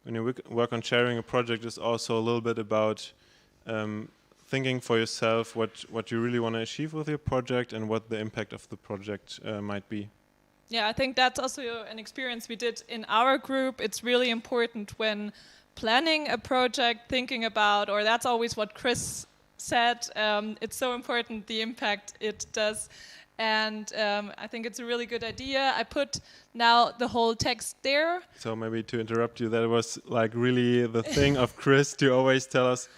When you work on sharing a project, is also a little bit about thinking for yourself what you really want to achieve with your project and what the impact of the project might be. Yeah, I think that's also an experience we did in our group. It's really important when planning a project, thinking about, or that's always what Chris said, it's so important the impact it does. And I think it's a really good idea. I put now the whole text there. So maybe to interrupt you, that was like really the thing of Chris to always tell us,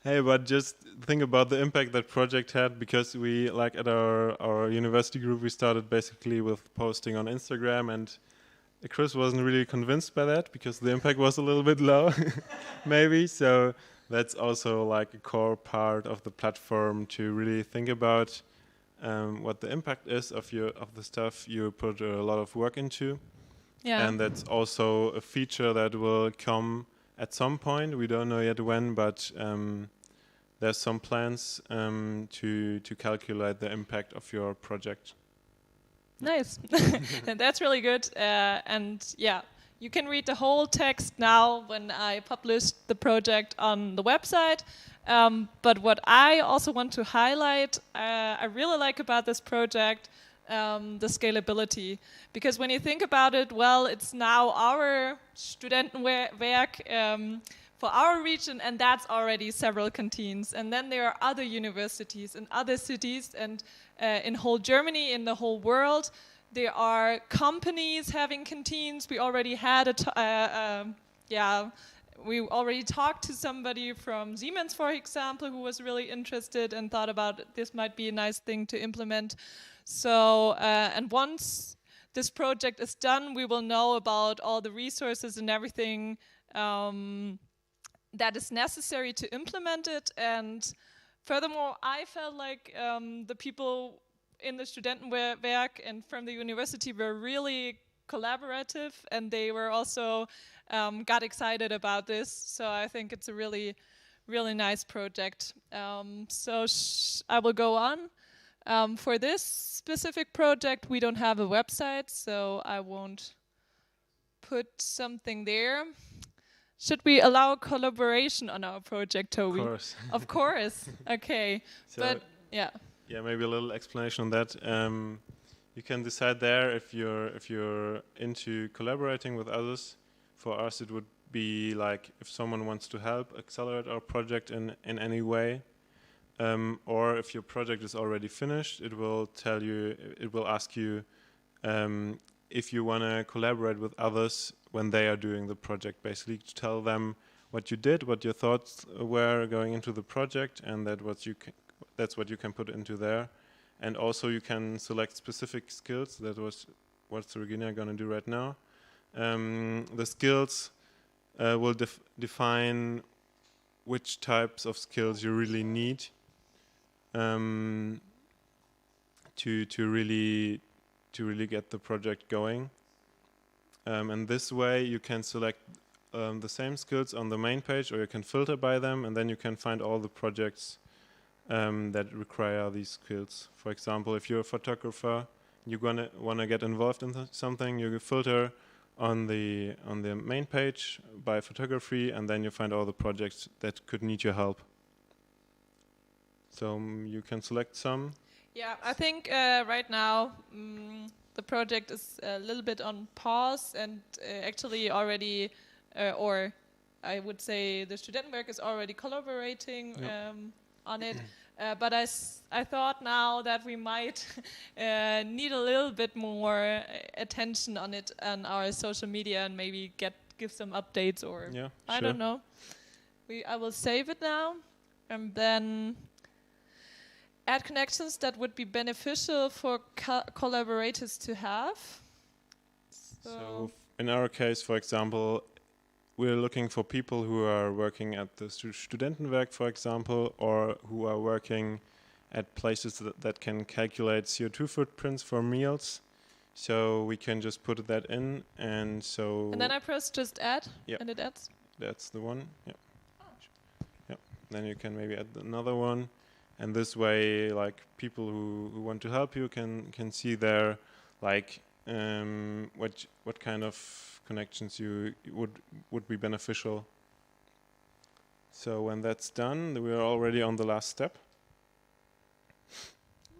hey, but just think about the impact that project had, because we, like at our university group, we started basically with posting on Instagram, and Chris wasn't really convinced by that because the impact was a little bit low, maybe. So that's also like a core part of the platform, to really think about what the impact is of the stuff you put a lot of work into. Yeah. And that's also a feature that will come at some point. We don't know yet when, but there's some plans to calculate the impact of your project. Nice. That's really good. And yeah, you can read the whole text now when I published the project on the website. But what I also want to highlight, I really like about this project, the scalability. Because when you think about it, well, it's now our Studentenwerk for our region, and that's already several canteens. And then there are other universities in other cities, and in whole Germany, in the whole world, there are companies having canteens. We already had we already talked to somebody from Siemens, for example, who was really interested and thought about this might be a nice thing to implement. So, and once this project is done, we will know about all the resources and everything that is necessary to implement it. And furthermore, I felt like the people in the Studentenwerk and from the university were really collaborative, and they were also got excited about this. So I think it's a really, really nice project. So I will go on. For this specific project, we don't have a website, so I won't put something there. Should we allow collaboration on our project, Toby? Of course. Of course. Okay. So but yeah. Yeah, maybe a little explanation on that. You can decide there if you're into collaborating with others. For us, it would be like if someone wants to help accelerate our project in any way, or if your project is already finished, it will ask you if you want to collaborate with others when they are doing the project. Basically, to tell them what you did, what your thoughts were going into the project, and that's what you can put into there. And also you can select specific skills. That was what Regina going to do right now. The skills will define which types of skills you really need to really get the project going. And this way you can select the same skills on the main page, or you can filter by them, and then you can find all the projects that require these skills. For example, if you're a photographer, you want to get involved in something, you filter on the main page by photography, and then you find all the projects that could need your help. So you can select some. Yeah, I think right now the project is a little bit on pause, and actually already, or I would say the Studentenwerk is already collaborating on it. But I thought now that we might need a little bit more attention on it on our social media, and maybe give some updates, or I don't know. I will save it now, and then add connections that would be beneficial for collaborators to have. So in our case, for example, we're looking for people who are working at the Studentenwerk, for example, or who are working at places that can calculate CO2 footprints for meals. So we can just put that in, and so... And then I press just add, and it adds? That's the one, Then you can maybe add another one. And this way, like, people who want to help you can see there, like, what kind of connections you would be beneficial. So when that's done, we are already on the last step.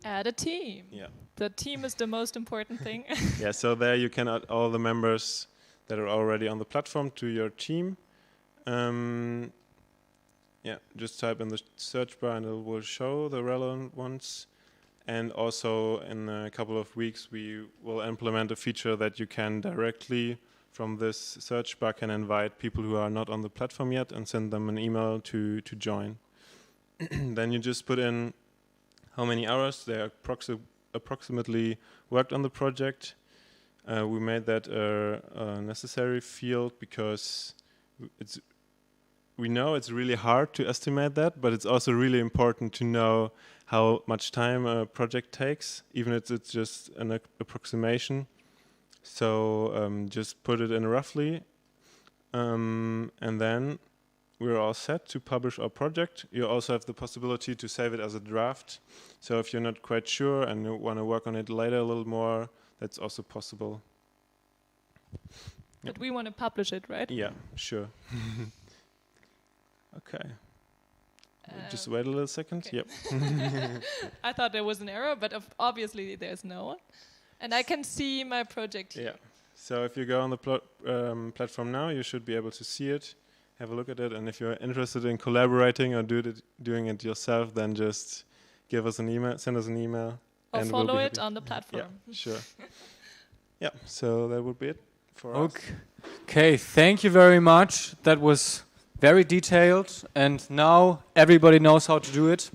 Add a team. Yeah. The team is the most important thing. Yeah, so there you can add all the members that are already on the platform to your team. Yeah, just type in the search bar and it will show the relevant ones. And also in a couple of weeks we will implement a feature that you can directly from this search bar can invite people who are not on the platform yet and send them an email to join. Then you just put in how many hours they approximately worked on the project. We made that a necessary field because we know it's really hard to estimate that, but it's also really important to know how much time a project takes, even if it's just an approximation. So just put it in roughly, and then we're all set to publish our project. You also have the possibility to save it as a draft. So if you're not quite sure and you want to work on it later a little more, that's also possible. But we want to publish it, right? Yeah, sure. Okay. Just wait a little second. Okay. Yep. I thought there was an error, but obviously there's no. And I can see my project here. Yeah. So if you go on the platform now, you should be able to see it, have a look at it, and if you're interested in collaborating or doing it yourself, then just give us an email, send us an email. Or and follow we'll be it happy. on the platform. Yeah, sure. Yeah, so that would be it for us. Okay, thank you very much. That was very detailed, and now everybody knows how to do it.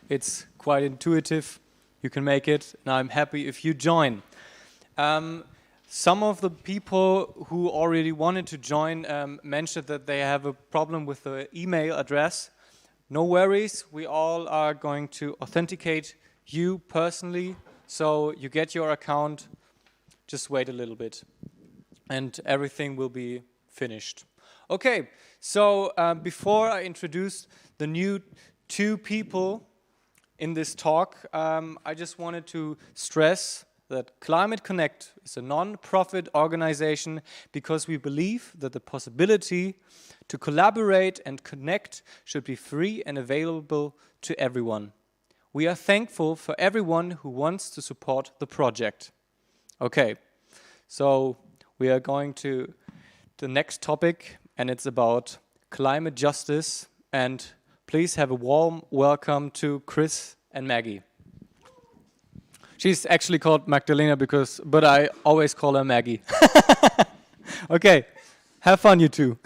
It's quite intuitive. You can make it, and I'm happy if you join. Some of the people who already wanted to join mentioned that they have a problem with the email address. No worries, we all are going to authenticate you personally, so you get your account. Just wait a little bit, and everything will be finished. Okay, so before I introduce the new two people in this talk, I just wanted to stress that Climate Connect is a non-profit organization because we believe that the possibility to collaborate and connect should be free and available to everyone. We are thankful for everyone who wants to support the project. Okay, so we are going to the next topic, and it's about climate justice. And please have a warm welcome to Chris and Maggie. She's actually called Magdalena but I always call her Maggie. Okay, have fun, you two.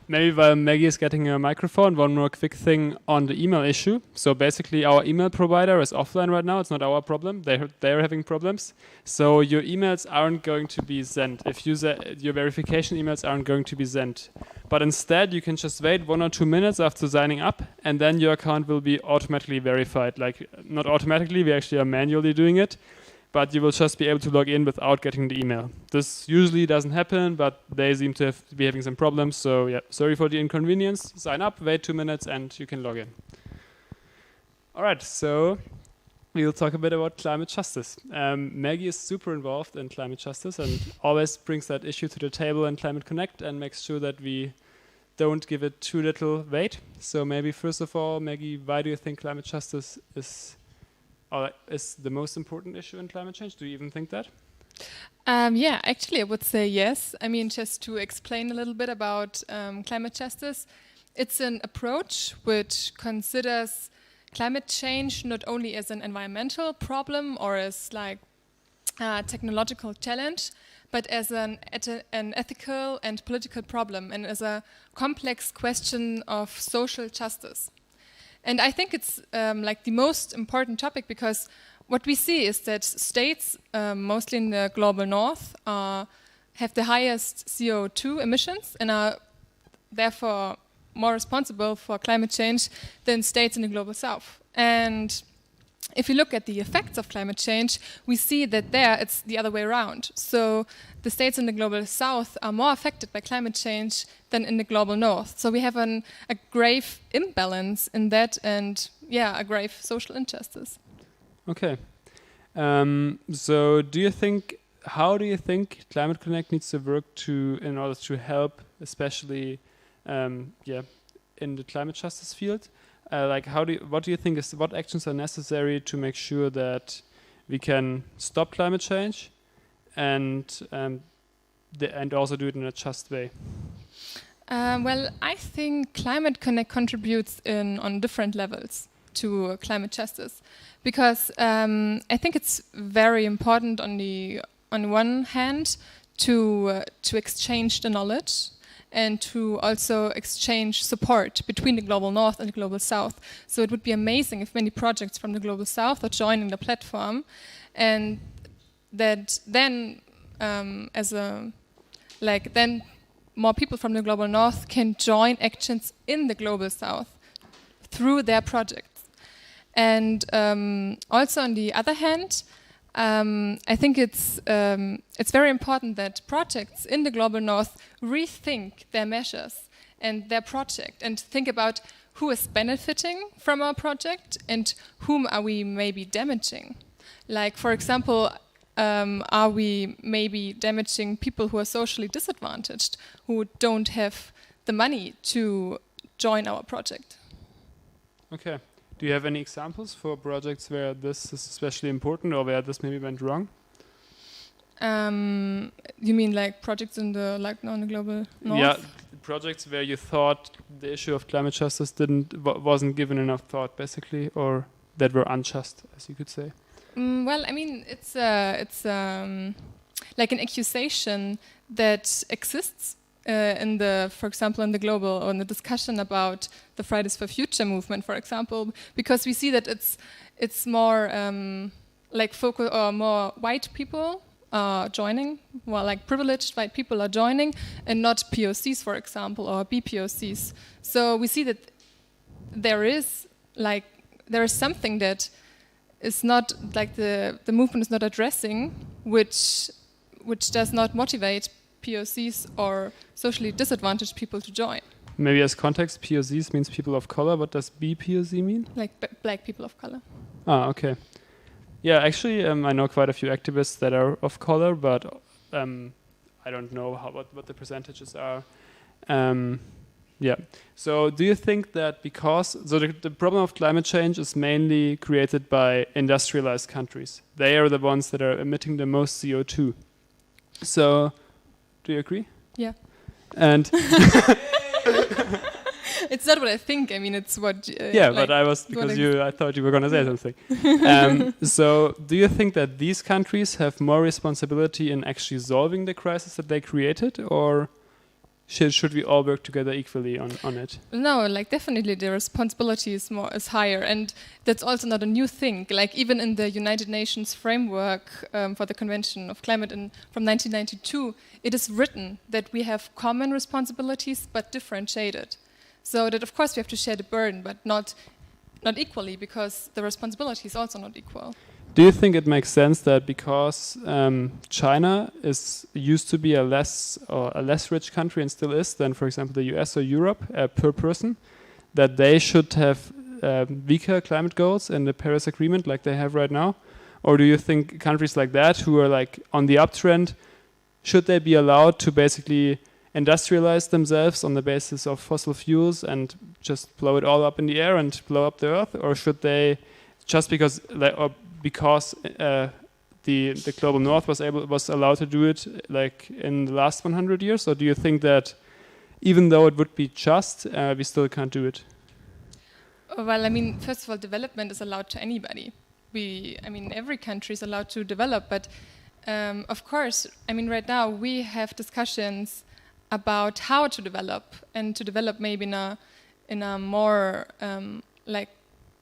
Maybe while Maggie is getting a microphone, one more quick thing on the email issue. So basically our email provider is offline right now. It's not our problem. They're having problems. So your emails aren't going to be sent. If your verification emails aren't going to be sent. But instead you can just wait 1 or 2 minutes after signing up, and then your account will be automatically verified. Like, not automatically, we actually are manually doing it. But you will just be able to log in without getting the email. This usually doesn't happen, but they seem to be having some problems. So yeah, sorry for the inconvenience. Sign up, wait 2 minutes, and you can log in. All right, so we'll talk a bit about climate justice. Maggie is super involved in climate justice and always brings that issue to the table in Climate Connect and makes sure that we don't give it too little weight. So maybe first of all, Maggie, why do you think climate justice is the most important issue in climate change? Do you even think that? Yeah, actually I would say yes. I mean, just to explain a little bit about climate justice, it's an approach which considers climate change not only as an environmental problem or as like a technological challenge, but as an ethical and political problem, and as a complex question of social justice. And I think it's like the most important topic, because what we see is that states, mostly in the global north, have the highest CO2 emissions and are therefore more responsible for climate change than states in the global south. And if you look at the effects of climate change, we see that there it's the other way around. So the states in the global south are more affected by climate change than in the global north. So we have a grave imbalance in that, and yeah, a grave social injustice. Okay. So how do you think Climate Connect needs to work in order to help, especially in the climate justice field? like what do you think is what actions are necessary to make sure that we can stop climate change and also do it in a just way? Well, I think Climate Connect contributes on different levels to climate justice, because I think it's very important on one hand to exchange the knowledge and to also exchange support between the Global North and the Global South. So it would be amazing if many projects from the Global South are joining the platform, and that then then more people from the Global North can join actions in the Global South through their projects. And also on the other hand, I think it's very important that projects in the Global North rethink their measures and their project and think about who is benefiting from our project and whom are we maybe damaging. Like, for example, are we maybe damaging people who are socially disadvantaged, who don't have the money to join our project? Okay. Do you have any examples for projects where this is especially important or where this maybe went wrong? You mean like projects on the Global North? Yeah, projects where you thought the issue of climate justice wasn't given enough thought, basically, or that were unjust, as you could say. Well, I mean, it's like an accusation that exists for example, in the global or in the discussion about the Fridays for Future movement, for example, because we see that it's more like focus or more white people are joining, well, like privileged white people are joining, and not POCs, for example, or BPOCs. So we see that there is something that is not like the movement is not addressing, which does not motivate POCs or socially disadvantaged people to join. Maybe as context, POCs means people of color. What does BPOC mean? Like black people of color. Ah, okay. Yeah, actually, I know quite a few activists that are of color, but I don't know what the percentages are. Yeah. So do you think that the problem of climate change is mainly created by industrialized countries? They are the ones that are emitting the most CO2. So do you agree? Yeah. And it's not what I think. I mean, it's what. But I thought you were going to say something. So, do you think that these countries have more responsibility in actually solving the crisis that they created, or should we all work together equally on it? No, like definitely the responsibility is higher, and that's also not a new thing. Like even in the United Nations framework for the Convention of Climate from 1992, it is written that we have common responsibilities but differentiated. So that of course we have to share the burden, but not equally, because the responsibility is also not equal. Do you think it makes sense that because China used to be a less rich country and still is than, for example, the US or Europe per person, that they should have weaker climate goals in the Paris Agreement like they have right now? Or do you think countries like that who are like on the uptrend, should they be allowed to basically industrialize themselves on the basis of fossil fuels and just blow it all up in the air and blow up the earth? Or should they, just because the global north was allowed to do it like in the last 100 years? Or do you think that even though it would be just, we still can't do it? Well, I mean, first of all, development is allowed to anybody. Every country is allowed to develop, but of course, I mean, right now we have discussions about how to develop, and to develop maybe in a more like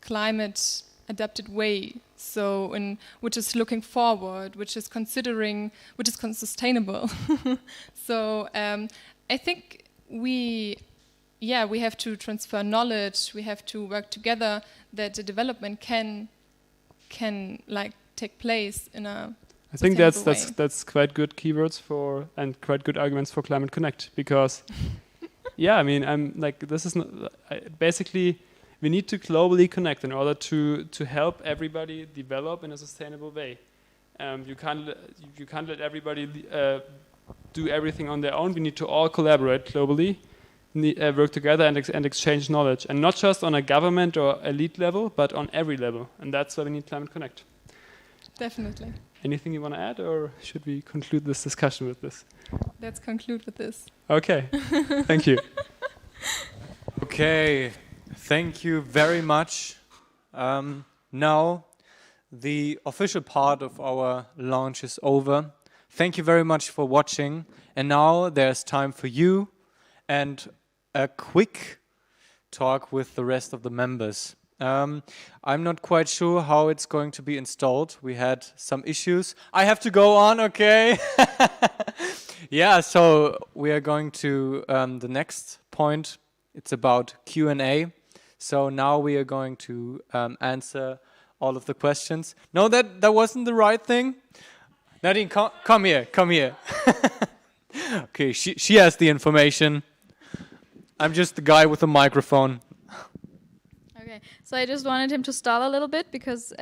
climate adapted way. So which is looking forward, which is sustainable. So I think we have to transfer knowledge. We have to work together that the development can like take place in a. I think that's quite good keywords and quite good arguments for Climate Connect, because I mean, I'm like, this is not basically. We need to globally connect in order to help everybody develop in a sustainable way. You can't let everybody do everything on their own. We need to all collaborate globally, work together and exchange knowledge, and not just on a government or elite level, but on every level. And that's why we need Climate Connect. Definitely. Anything you want to add, or should we conclude this discussion with this? Let's conclude with this. Okay. Thank you. Okay, thank you very much. Now, the official part of our launch is over. Thank you very much for watching. And now there's time for you and a quick talk with the rest of the members. I'm not quite sure how it's going to be installed. We had some issues. I have to go on, okay? Yeah, so we are going to the next point. It's about Q&A. So now we are going to answer all of the questions. No, that wasn't the right thing. Nadine, come here. Okay, she has the information. I'm just the guy with the microphone. Okay, so I just wanted him to stall a little bit because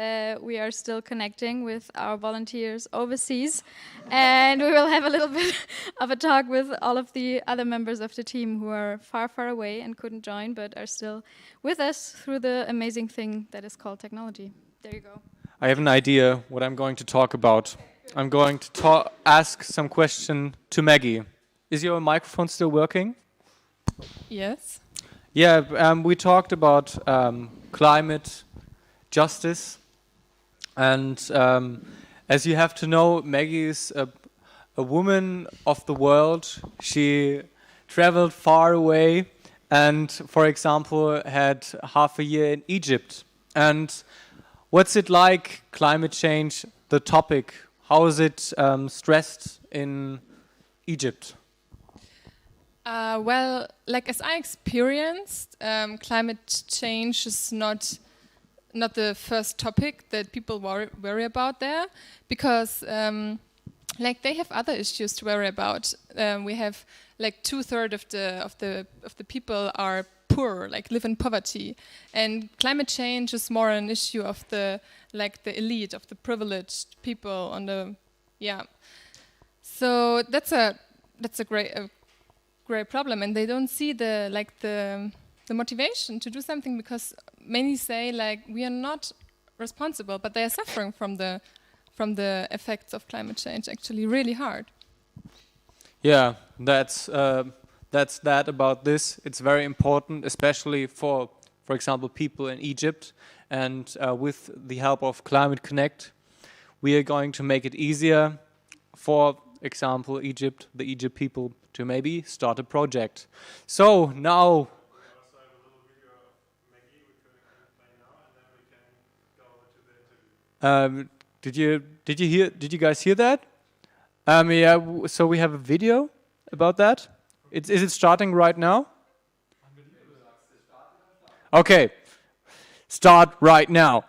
we are still connecting with our volunteers overseas, and we will have a little bit of a talk with all of the other members of the team who are far, far away and couldn't join, but are still with us through the amazing thing that is called technology. There you go. I have an idea what I'm going to talk about. I'm going to ask some question to Maggie. Is your microphone still working? Yes. Yeah, we talked about climate justice, and as you have to know, Maggie is a woman of the world. She traveled far away and, for example, had half a year in Egypt. And what's it like, climate change, the topic? How is it stressed in Egypt? Well, like as I experienced, climate change is not the first topic that people worry about there, because like they have other issues to worry about. We have like 2/3 of the people are poor, like live in poverty, and climate change is more an issue of the elite, of the privileged people on the So that's a great problem, and they don't see the motivation to do something, because many say like we are not responsible, but they are suffering from the effects of climate change actually really hard. Yeah, that's that about this. It's very important, especially for example, people in Egypt. And with the help of Climate Connect, we are going to make it easier for example, the Egypt people to maybe start a project. So now. Did you guys hear that? Yeah. So we have a video about that. Is it starting right now? Okay. Start right now.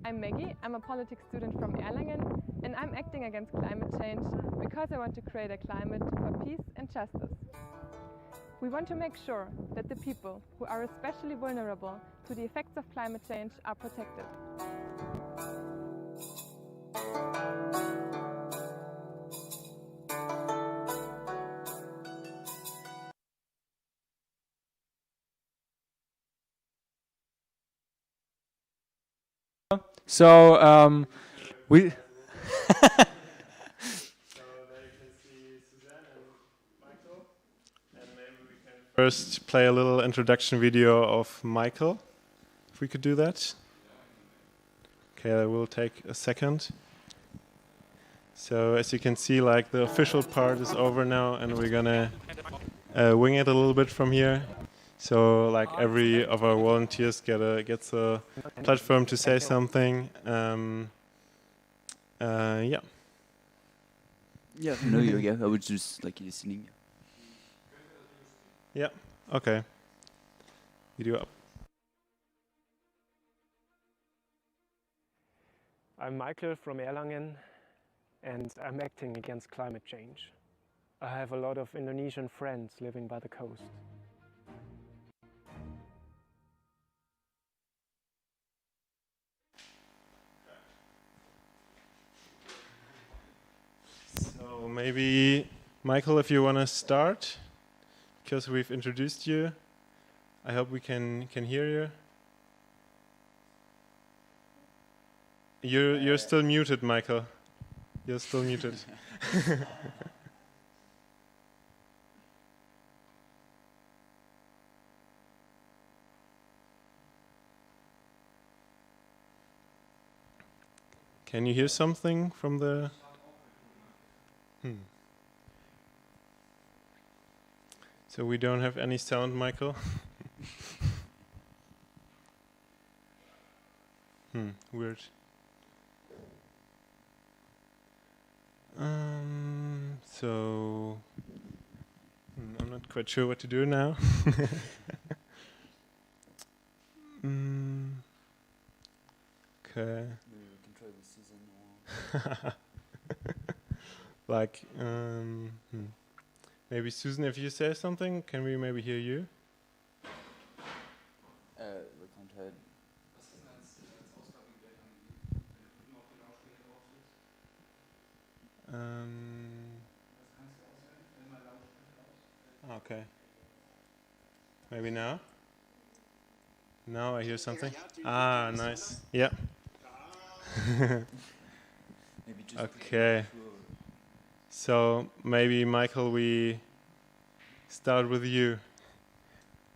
I'm Maggie, I'm a politics student from Erlangen, and I'm acting against climate change because I want to create a climate for peace and justice. We want to make sure that the people who are especially vulnerable to the effects of climate change are protected. So we. First, play a little introduction video of Michael, if we could do that. Okay, that will take a second. So as you can see, like the official part is over now, and we're gonna wing it a little bit from here. So like every of our volunteers gets a platform to say something. Yeah. Yeah, no, yeah, I was just like listening. Yeah, okay. Video up. I'm Michael from Erlangen, and I'm acting against climate change. I have a lot of Indonesian friends living by the coast. So maybe, Michael, if you want to start, because we've introduced you. I hope we can hear you. You're still muted, Michael. You're still muted. Can you hear something from the... So we don't have any sound, Michael? Weird. So... I'm not quite sure what to do now. Okay. Maybe we can try with Susan or... Like, maybe Susan, if you say something, can we maybe hear you? We can't hear. Okay. Maybe now? Now I hear something. Ah, nice. Yeah. Maybe just Okay. So maybe, Michael, we start with you.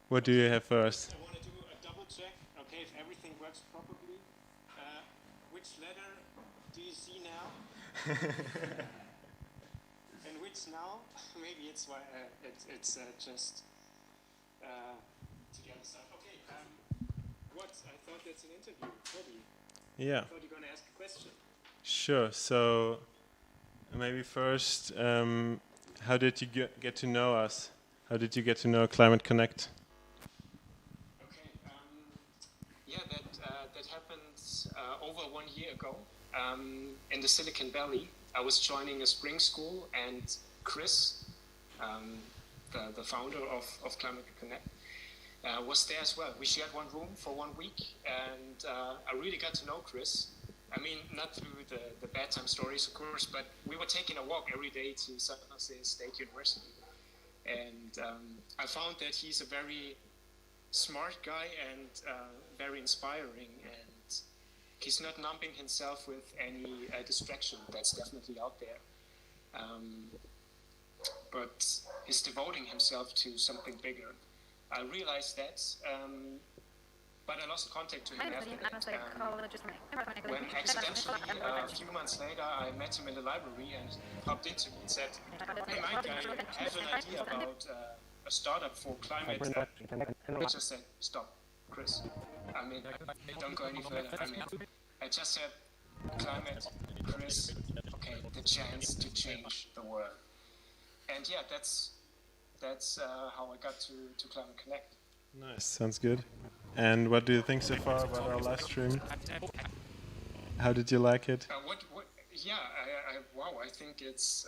What do you have first? I want to do a double check, okay, if everything works properly. Which letter do you see now? And which now? Maybe it's why it's just to the other side. Okay. What? I thought that's an interview. Toby. Yeah. I thought you were going to ask a question. Sure. So maybe first, how did you get to know us? How did you get to know Climate Connect? Okay. Yeah, that happened over 1 year ago in the Silicon Valley. I was joining a spring school, and Chris, the founder of Climate Connect, was there as well. We shared one room for 1 week, and I really got to know Chris. I mean, not through the bedtime stories, of course, but we were taking a walk every day to San Jose State University. And I found that he's a very smart guy and very inspiring. And he's not numbing himself with any distraction that's definitely out there. But he's devoting himself to something bigger. I realized that, but I lost contact to him after that. When accidentally, a few months later, I met him in the library and popped into me and said, "Hey Mike, I have an idea about a startup for climate." I just said, "Stop, Chris. I mean, don't go any further. I mean, I just said, climate, Chris, okay, the chance to change the world." And yeah, that's how I got to Climate Connect. Nice, sounds good. And what do you think so far about our live stream? How did you like it? Yeah, wow, I think it's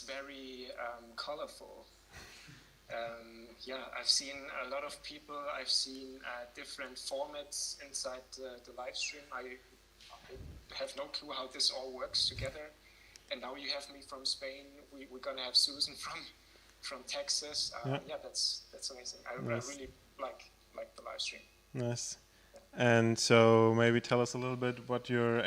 very colorful. Yeah, I've seen a lot of people. I've seen different formats inside the live stream. I have no clue how this all works together. And now you have me from Spain. We're gonna have Susan from Texas. Yeah, that's amazing. Nice. I really like the live stream. Nice. And so maybe tell us a little bit what you're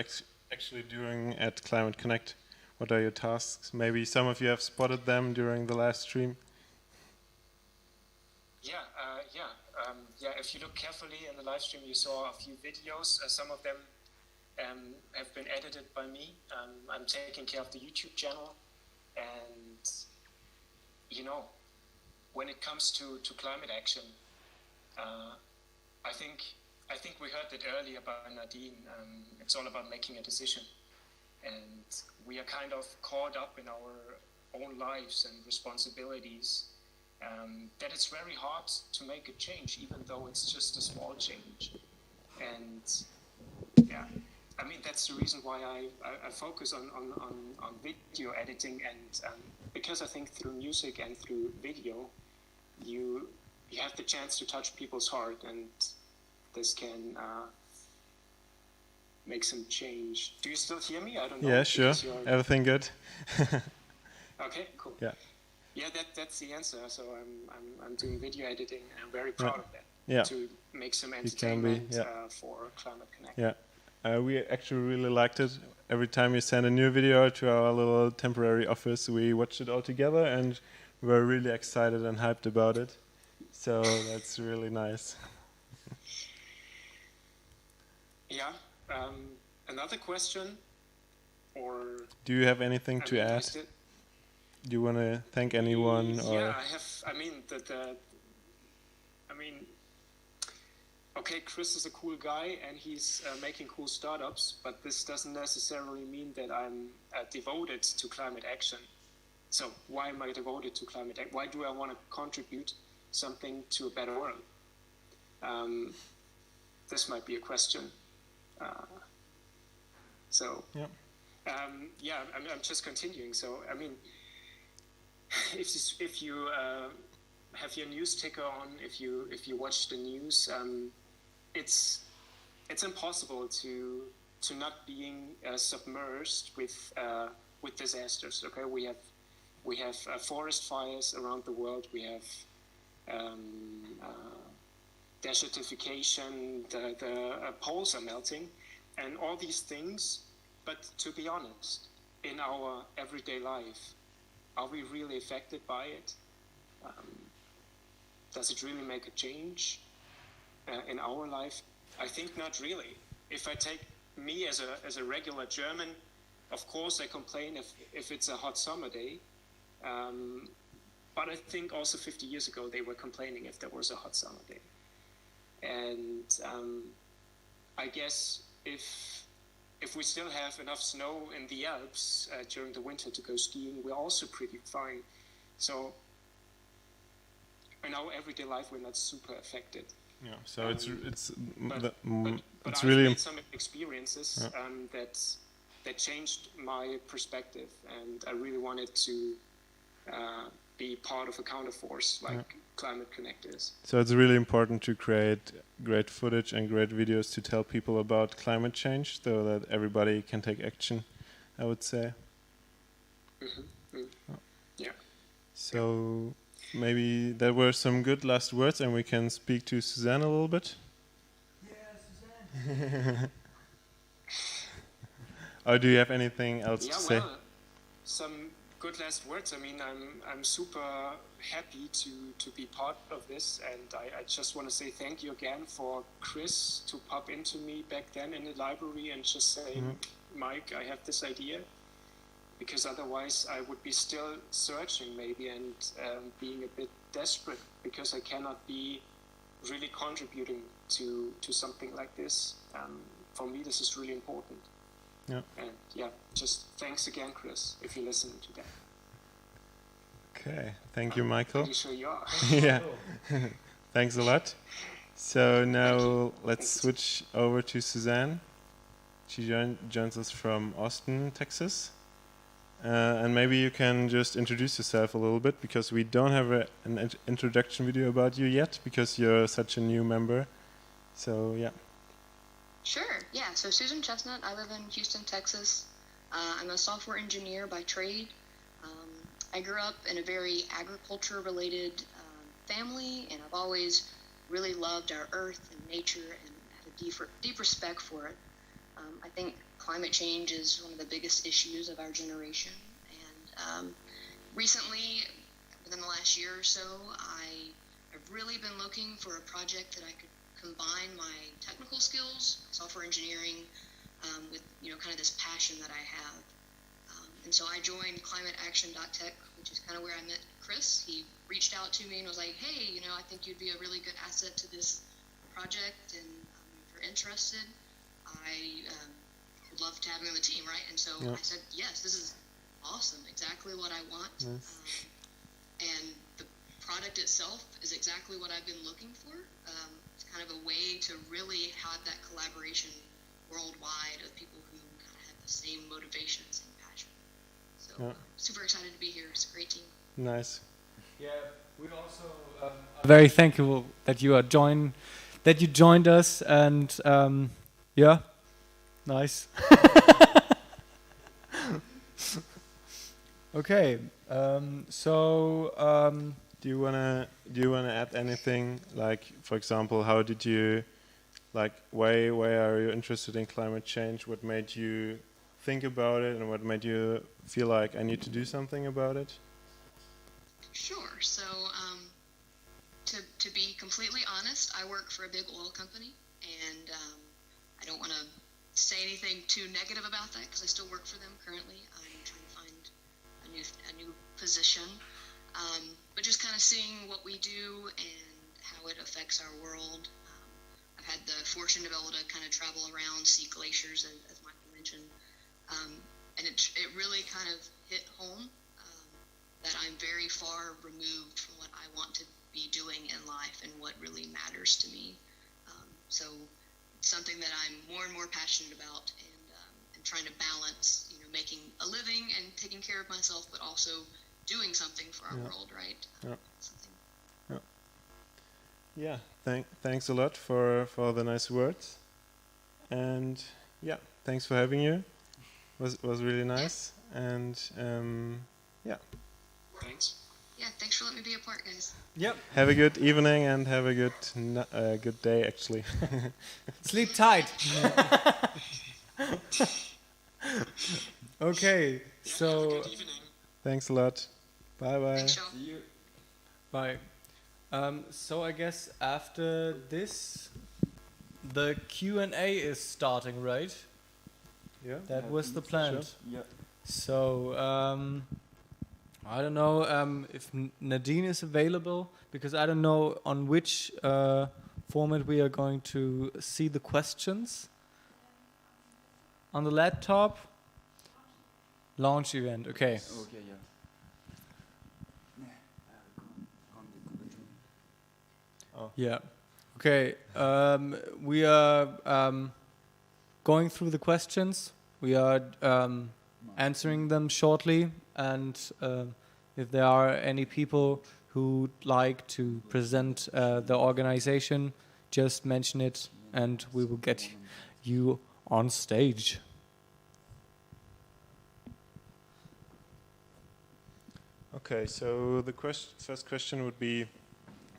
actually doing at Climate Connect. What are your tasks? Maybe some of you have spotted them during the last stream. Yeah. If you look carefully in the live stream, you saw a few videos. Some of them have been edited by me. I'm taking care of the YouTube channel, and you know, when it comes to climate action, I think we heard it earlier by Nadine. It's all about making a decision, and we are kind of caught up in our own lives and responsibilities. That it's very hard to make a change, even though it's just a small change. And yeah, I mean, that's the reason why I focus on video editing, and because I think through music and through video, you have the chance to touch people's heart, and this can make some change. Do you still hear me? I don't know. Yeah, sure. Everything good? Okay, cool. Yeah. Yeah, that's the answer. So I'm doing video editing, and I'm very proud of that. Yeah. To make some entertainment for Climate Connect. Yeah. We actually really liked it. Every time you send a new video to our little temporary office, we watched it all together, and we were really excited and hyped about it. So that's really nice. Yeah. Another question, or do you have anything to add? Do you want to thank anyone? Or? Yeah, I have. I mean, okay, Chris is a cool guy and he's making cool startups, but this doesn't necessarily mean that I'm devoted to climate action. So why am I devoted to climate action? Why do I want to contribute something to a better world? This might be a question. I'm just continuing. So, I mean, if you have your news ticker on, if you watch the news, it's impossible to not being submerged with disasters. Okay, we have forest fires around the world. We have desertification. The poles are melting, and all these things. But to be honest, in our everyday life, are we really affected by it? Does it really make a change in our life? I think not really. If I take me as a regular German, of course I complain if it's a hot summer day. But I think also 50 years ago they were complaining if there was a hot summer day. And I guess if we still have enough snow in the Alps during the winter to go skiing, we're also pretty fine. So in our everyday life, we're not super affected. Yeah. So it's I've really made some experiences that changed my perspective, and I really wanted to be part of a counterforce like Climate Connect is. So it's really important to create great footage and great videos to tell people about climate change, so that everybody can take action, I would say. Yeah. So maybe there were some good last words, and we can speak to Suzanne a little bit. Yeah, Suzanne. Or do you have anything else to say? Some good last words. I mean, I'm super happy to be part of this, and I just want to say thank you again for Chris to pop into me back then in the library and just say, Mike, I have this idea, because otherwise I would be still searching maybe and being a bit desperate, because I cannot be really contributing to something like this. For me, this is really important. Yeah. And just thanks again, Chris, if you're listening to that. Okay, thank you, Michael. Pretty sure you are. Yeah, thanks a lot. So now let's switch over to Suzanne. She joins us from Austin, Texas. And maybe you can just introduce yourself a little bit, because we don't have an introduction video about you yet, because you're such a new member. So, yeah. Sure, yeah. So Susan Chestnut, I live in Houston, Texas. I'm a software engineer by trade. I grew up in a very agriculture-related family, and I've always really loved our earth and nature and have a deep respect for it. I think climate change is one of the biggest issues of our generation. And recently, within the last year or so, I've really been looking for a project that I could combine my technical skills, software engineering, with kind of this passion that I have. And so I joined climateaction.tech, which is kind of where I met Chris. He reached out to me and was like, hey, I think you'd be a really good asset to this project, and if you're interested, I would love to have you on the team, right? And so I said, yes, this is awesome, exactly what I want. And the product itself is exactly what I've been looking for. It's kind of a way to really have that collaboration worldwide of people who kind of have the same motivations and passion. So super excited to be here. It's a great team. Nice. Yeah, we also are very thankful that you joined us, and Nice. Okay. Do you wanna add anything? Like, for example, how did you, like, why are you interested in climate change? What made you think about it, and what made you feel like I need to do something about it? Sure. So, to be completely honest, I work for a big oil company, and I don't want to say anything too negative about that because I still work for them currently. I'm trying to find a new position, but just kind of seeing what we do and how it affects our world. I've had the fortune to be able to kind of travel around, see glaciers, as Michael mentioned, and it really kind of hit home that I'm very far removed from what I want to be doing in life and what really matters to me. So it's something that I'm more and more passionate about, and trying to balance, making a living and taking care of myself, but also doing something for our world, right? Thanks a lot for the nice words, and thanks for having you. Was really nice, and Thanks. Yeah, thanks for letting me be a part, guys. Yep. Have a good evening and have a good day, actually. Sleep tight. Okay, so thanks a lot. Bye bye. Thanks, y'all. See you. bye. So I guess after this, the Q&A is starting, right? Yeah. That was the plan. Sure. Yeah. So I don't know if Nadine is available, because I don't know on which format we are going to see the questions. On the laptop? Launch event, okay. Okay, yeah. Yeah. Okay. We are going through the questions. We are answering them shortly, and if there are any people who'd like to present the organization, just mention it, and we will get you on stage. Okay, so the first question would be,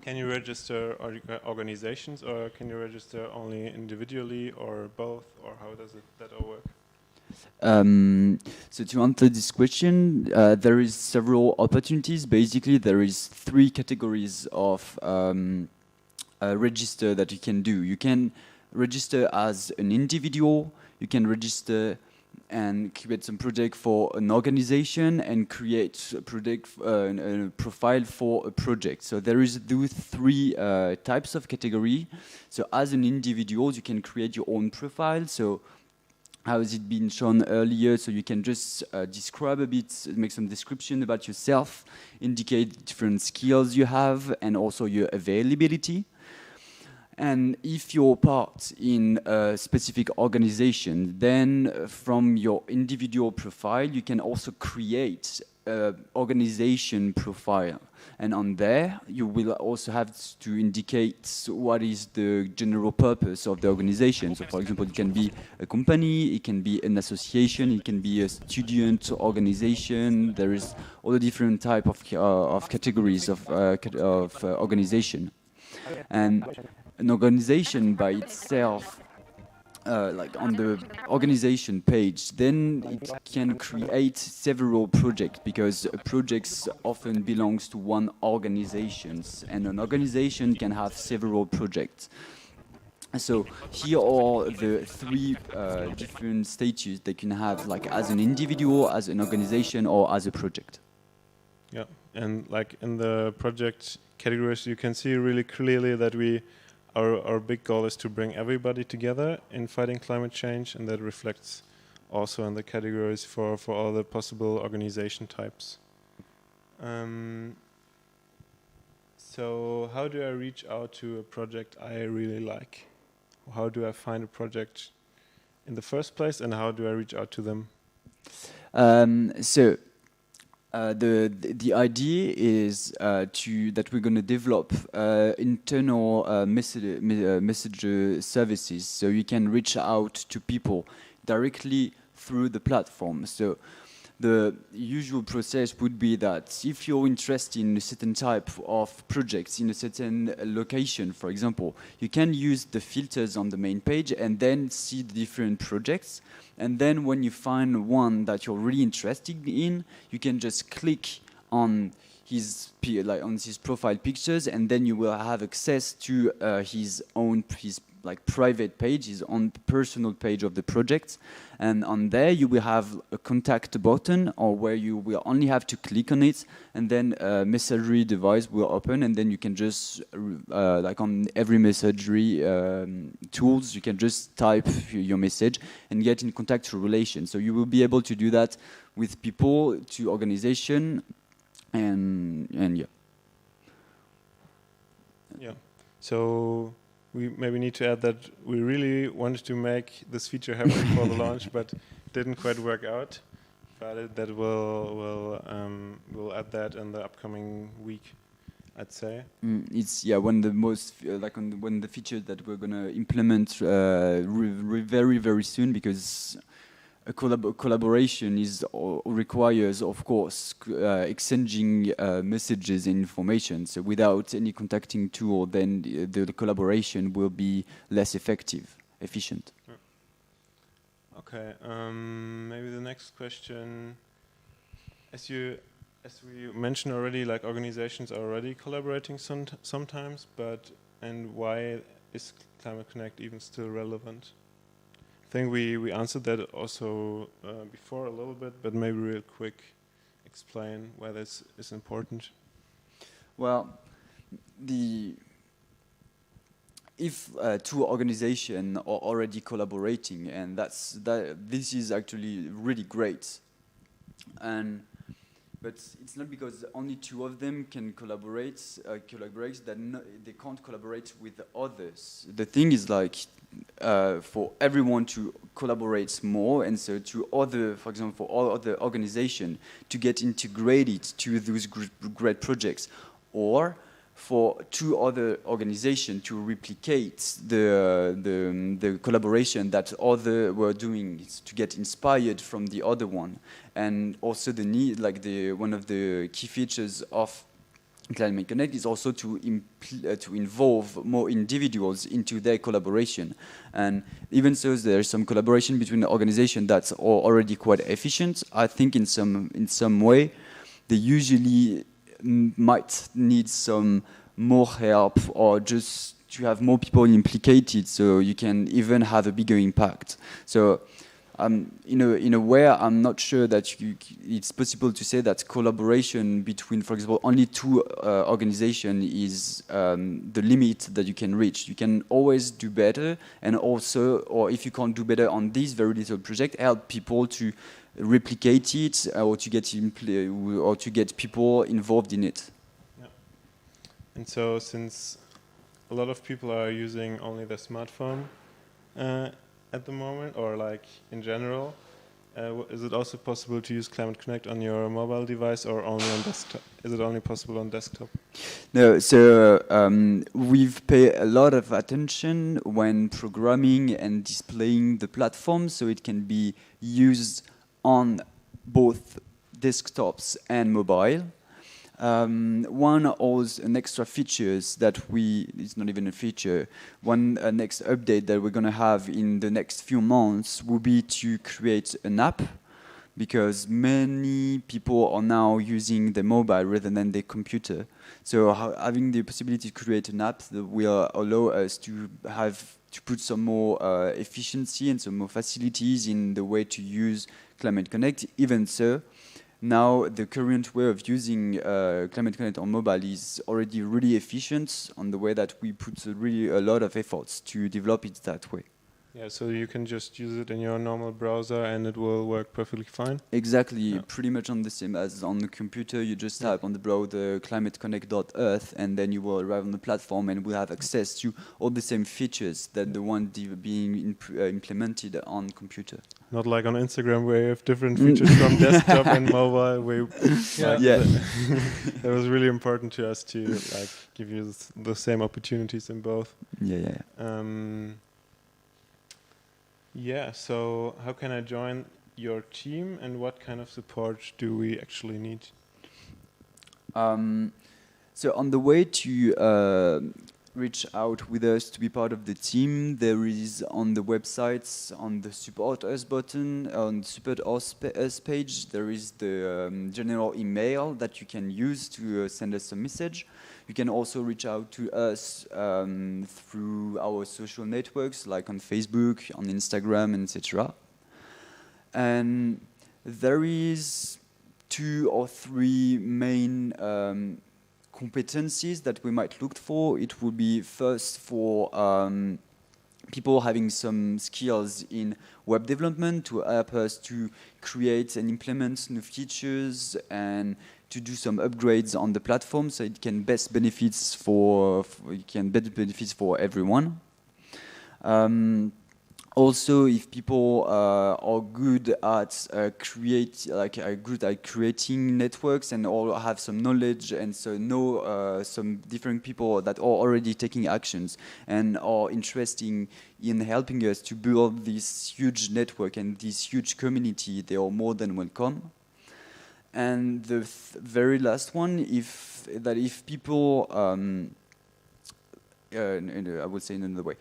can you register organizations, or can you register only individually, or both, or how does that all work? So to answer this question, there is several opportunities. Basically, there is 3 categories of register that you can do. You can register as an individual, you can register and create some project for an organization, and create a project, a profile for a project. So there is those 3 types of category. So as an individual, you can create your own profile. So how has it been shown earlier? So you can just describe a bit, make some description about yourself, indicate different skills you have, and also your availability. And if you're part in a specific organization, then from your individual profile, you can also create an organization profile. And on there, you will also have to indicate what is the general purpose of the organization. So for example, it can be a company, it can be an association, it can be a student organization. There is all the different type of categories of organization. And an organization by itself, like on the organization page, then it can create several projects, because projects often belongs to one organization, and an organization can have several projects. So here are the 3 different stages they can have, like as an individual, as an organization, or as a project. Yeah, and like in the project categories, you can see really clearly that our big goal is to bring everybody together in fighting climate change, and that reflects also in the categories for all the possible organization types. So how do I reach out to a project I really like? How do I find a project in the first place, and how do I reach out to them? The idea is that we're going to develop internal message services, so you can reach out to people directly through the platform. So the usual process would be that if you're interested in a certain type of projects in a certain location, for example, you can use the filters on the main page and then see the different projects. And then when you find one that you're really interested in, you can just click on his profile pictures, and then you will have access to his private page, his own personal page of the project. And on there you will have a contact button, or where you will only have to click on it, and then a messagery device will open, and then you can just like on every messagery tools, you can just type your message and get in contact through relation. So you will be able to do that with people, to organization, and yeah. Yeah. So we maybe need to add that we really wanted to make this feature happen for the launch, but didn't quite work out. But that we'll add that in the upcoming week, I'd say. It's one of the most one of the features that we're gonna implement very, very soon, because a collaboration requires, of course, exchanging messages and information. So without any contacting tool, then the collaboration will be less efficient. Okay. Maybe the next question, as we mentioned already, like organizations are already collaborating sometimes, and why is Climate Connect even still relevant? I think we answered that also before a little bit, but maybe real quick explain why this is important. Well, if two organizations are already collaborating, and this is actually really great, but it's not because only two of them can collaborate that they can't collaborate with the others. The thing is, like, for everyone to collaborate more, and so for example, for all other organizations to get integrated to those great projects, or for two other organizations to replicate the collaboration that other were doing, to get inspired from the other one. And also the need, one of the key features of Climate Connect is also to involve more individuals into their collaboration. And even so, there is some collaboration between the organizations that's already quite efficient. I think in some way, they usually might need some more help, or just to have more people implicated, so you can even have a bigger impact. So in a way, I'm not sure that it's possible to say that collaboration between, for example, only two organizations is the limit that you can reach. You can always do better, and also, or if you can't do better on this very little project, help people to replicate it, or to get people involved in it. Yeah. And so, since a lot of people are using only their smartphone at the moment, or like in general, is it also possible to use Climate Connect on your mobile device, or only on desktop? Is it only possible on desktop? No, so we've paid a lot of attention when programming and displaying the platform, so it can be used on both desktops and mobile. One of an extra features that it's not even a feature, one next update that we're going to have in the next few months will be to create an app, because many people are now using the mobile rather than their computer. So having the possibility to create an app that will allow us to put some more efficiency and some more facilities in the way to use Climate Connect. Even so, now the current way of using Climate Connect on mobile is already really efficient, on the way that we put really a lot of efforts to develop it that way. Yeah, so you can just use it in your normal browser and it will work perfectly fine? Exactly, yeah. Pretty much on the same as on the computer. You just type on the browser climateconnect.earth, and then you will arrive on the platform and will have access to all the same features that the one being implemented on computer. Not like on Instagram where you have different features from desktop and mobile. It was really important to us to give you the same opportunities in both. Yeah. Yeah, so how can I join your team and what kind of support do we actually need? So on the way to reach out with us to be part of the team, there is on the websites, on the Support Us button, on Support Us page, there is the general email that you can use to send us a message. You can also reach out to us through our social networks, like on Facebook, on Instagram, etc. And there is 2 or 3 main competencies that we might look for. It would be first for people having some skills in web development to help us to create and implement new features and to do some upgrades on the platform so it can best benefits for everyone. Also, if people are good at creating networks and all have some knowledge and so know some different people that are already taking actions and are interested in helping us to build this huge network and this huge community, they are more than welcome. And the very last one, if people, I would say in another way,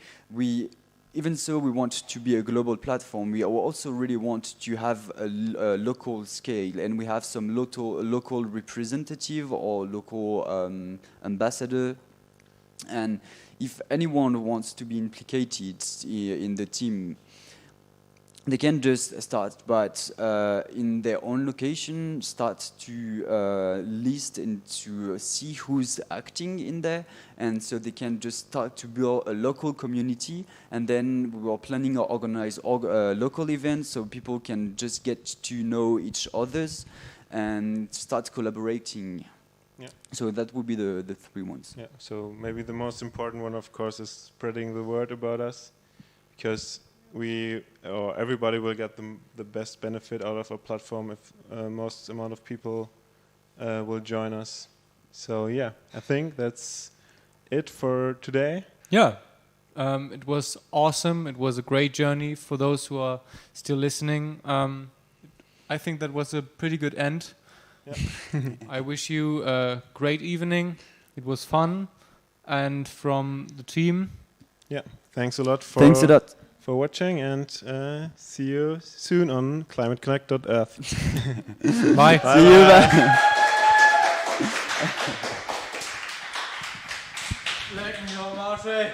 even so we want to be a global platform, we also really want to have a local scale, and we have some local representative or local ambassador. And if anyone wants to be implicated in the team, they can just start, but in their own location, start to list and to see who's acting in there, and so they can just start to build a local community. And then we are planning to organize local events so people can just get to know each others and start collaborating. Yeah. So that would be the 3 ones. Yeah. So maybe the most important one, of course, is spreading the word about us, because everybody will get the best benefit out of our platform if most amount of people will join us. So yeah, I think that's it for today. Yeah, it was awesome. It was a great journey for those who are still listening. I think that was a pretty good end. Yeah. I wish you a great evening. It was fun. And from the team... Yeah, thanks a lot for watching, and see you soon on climateconnect.earth. Bye. Bye. See you. Leck mich am Arsch, ey.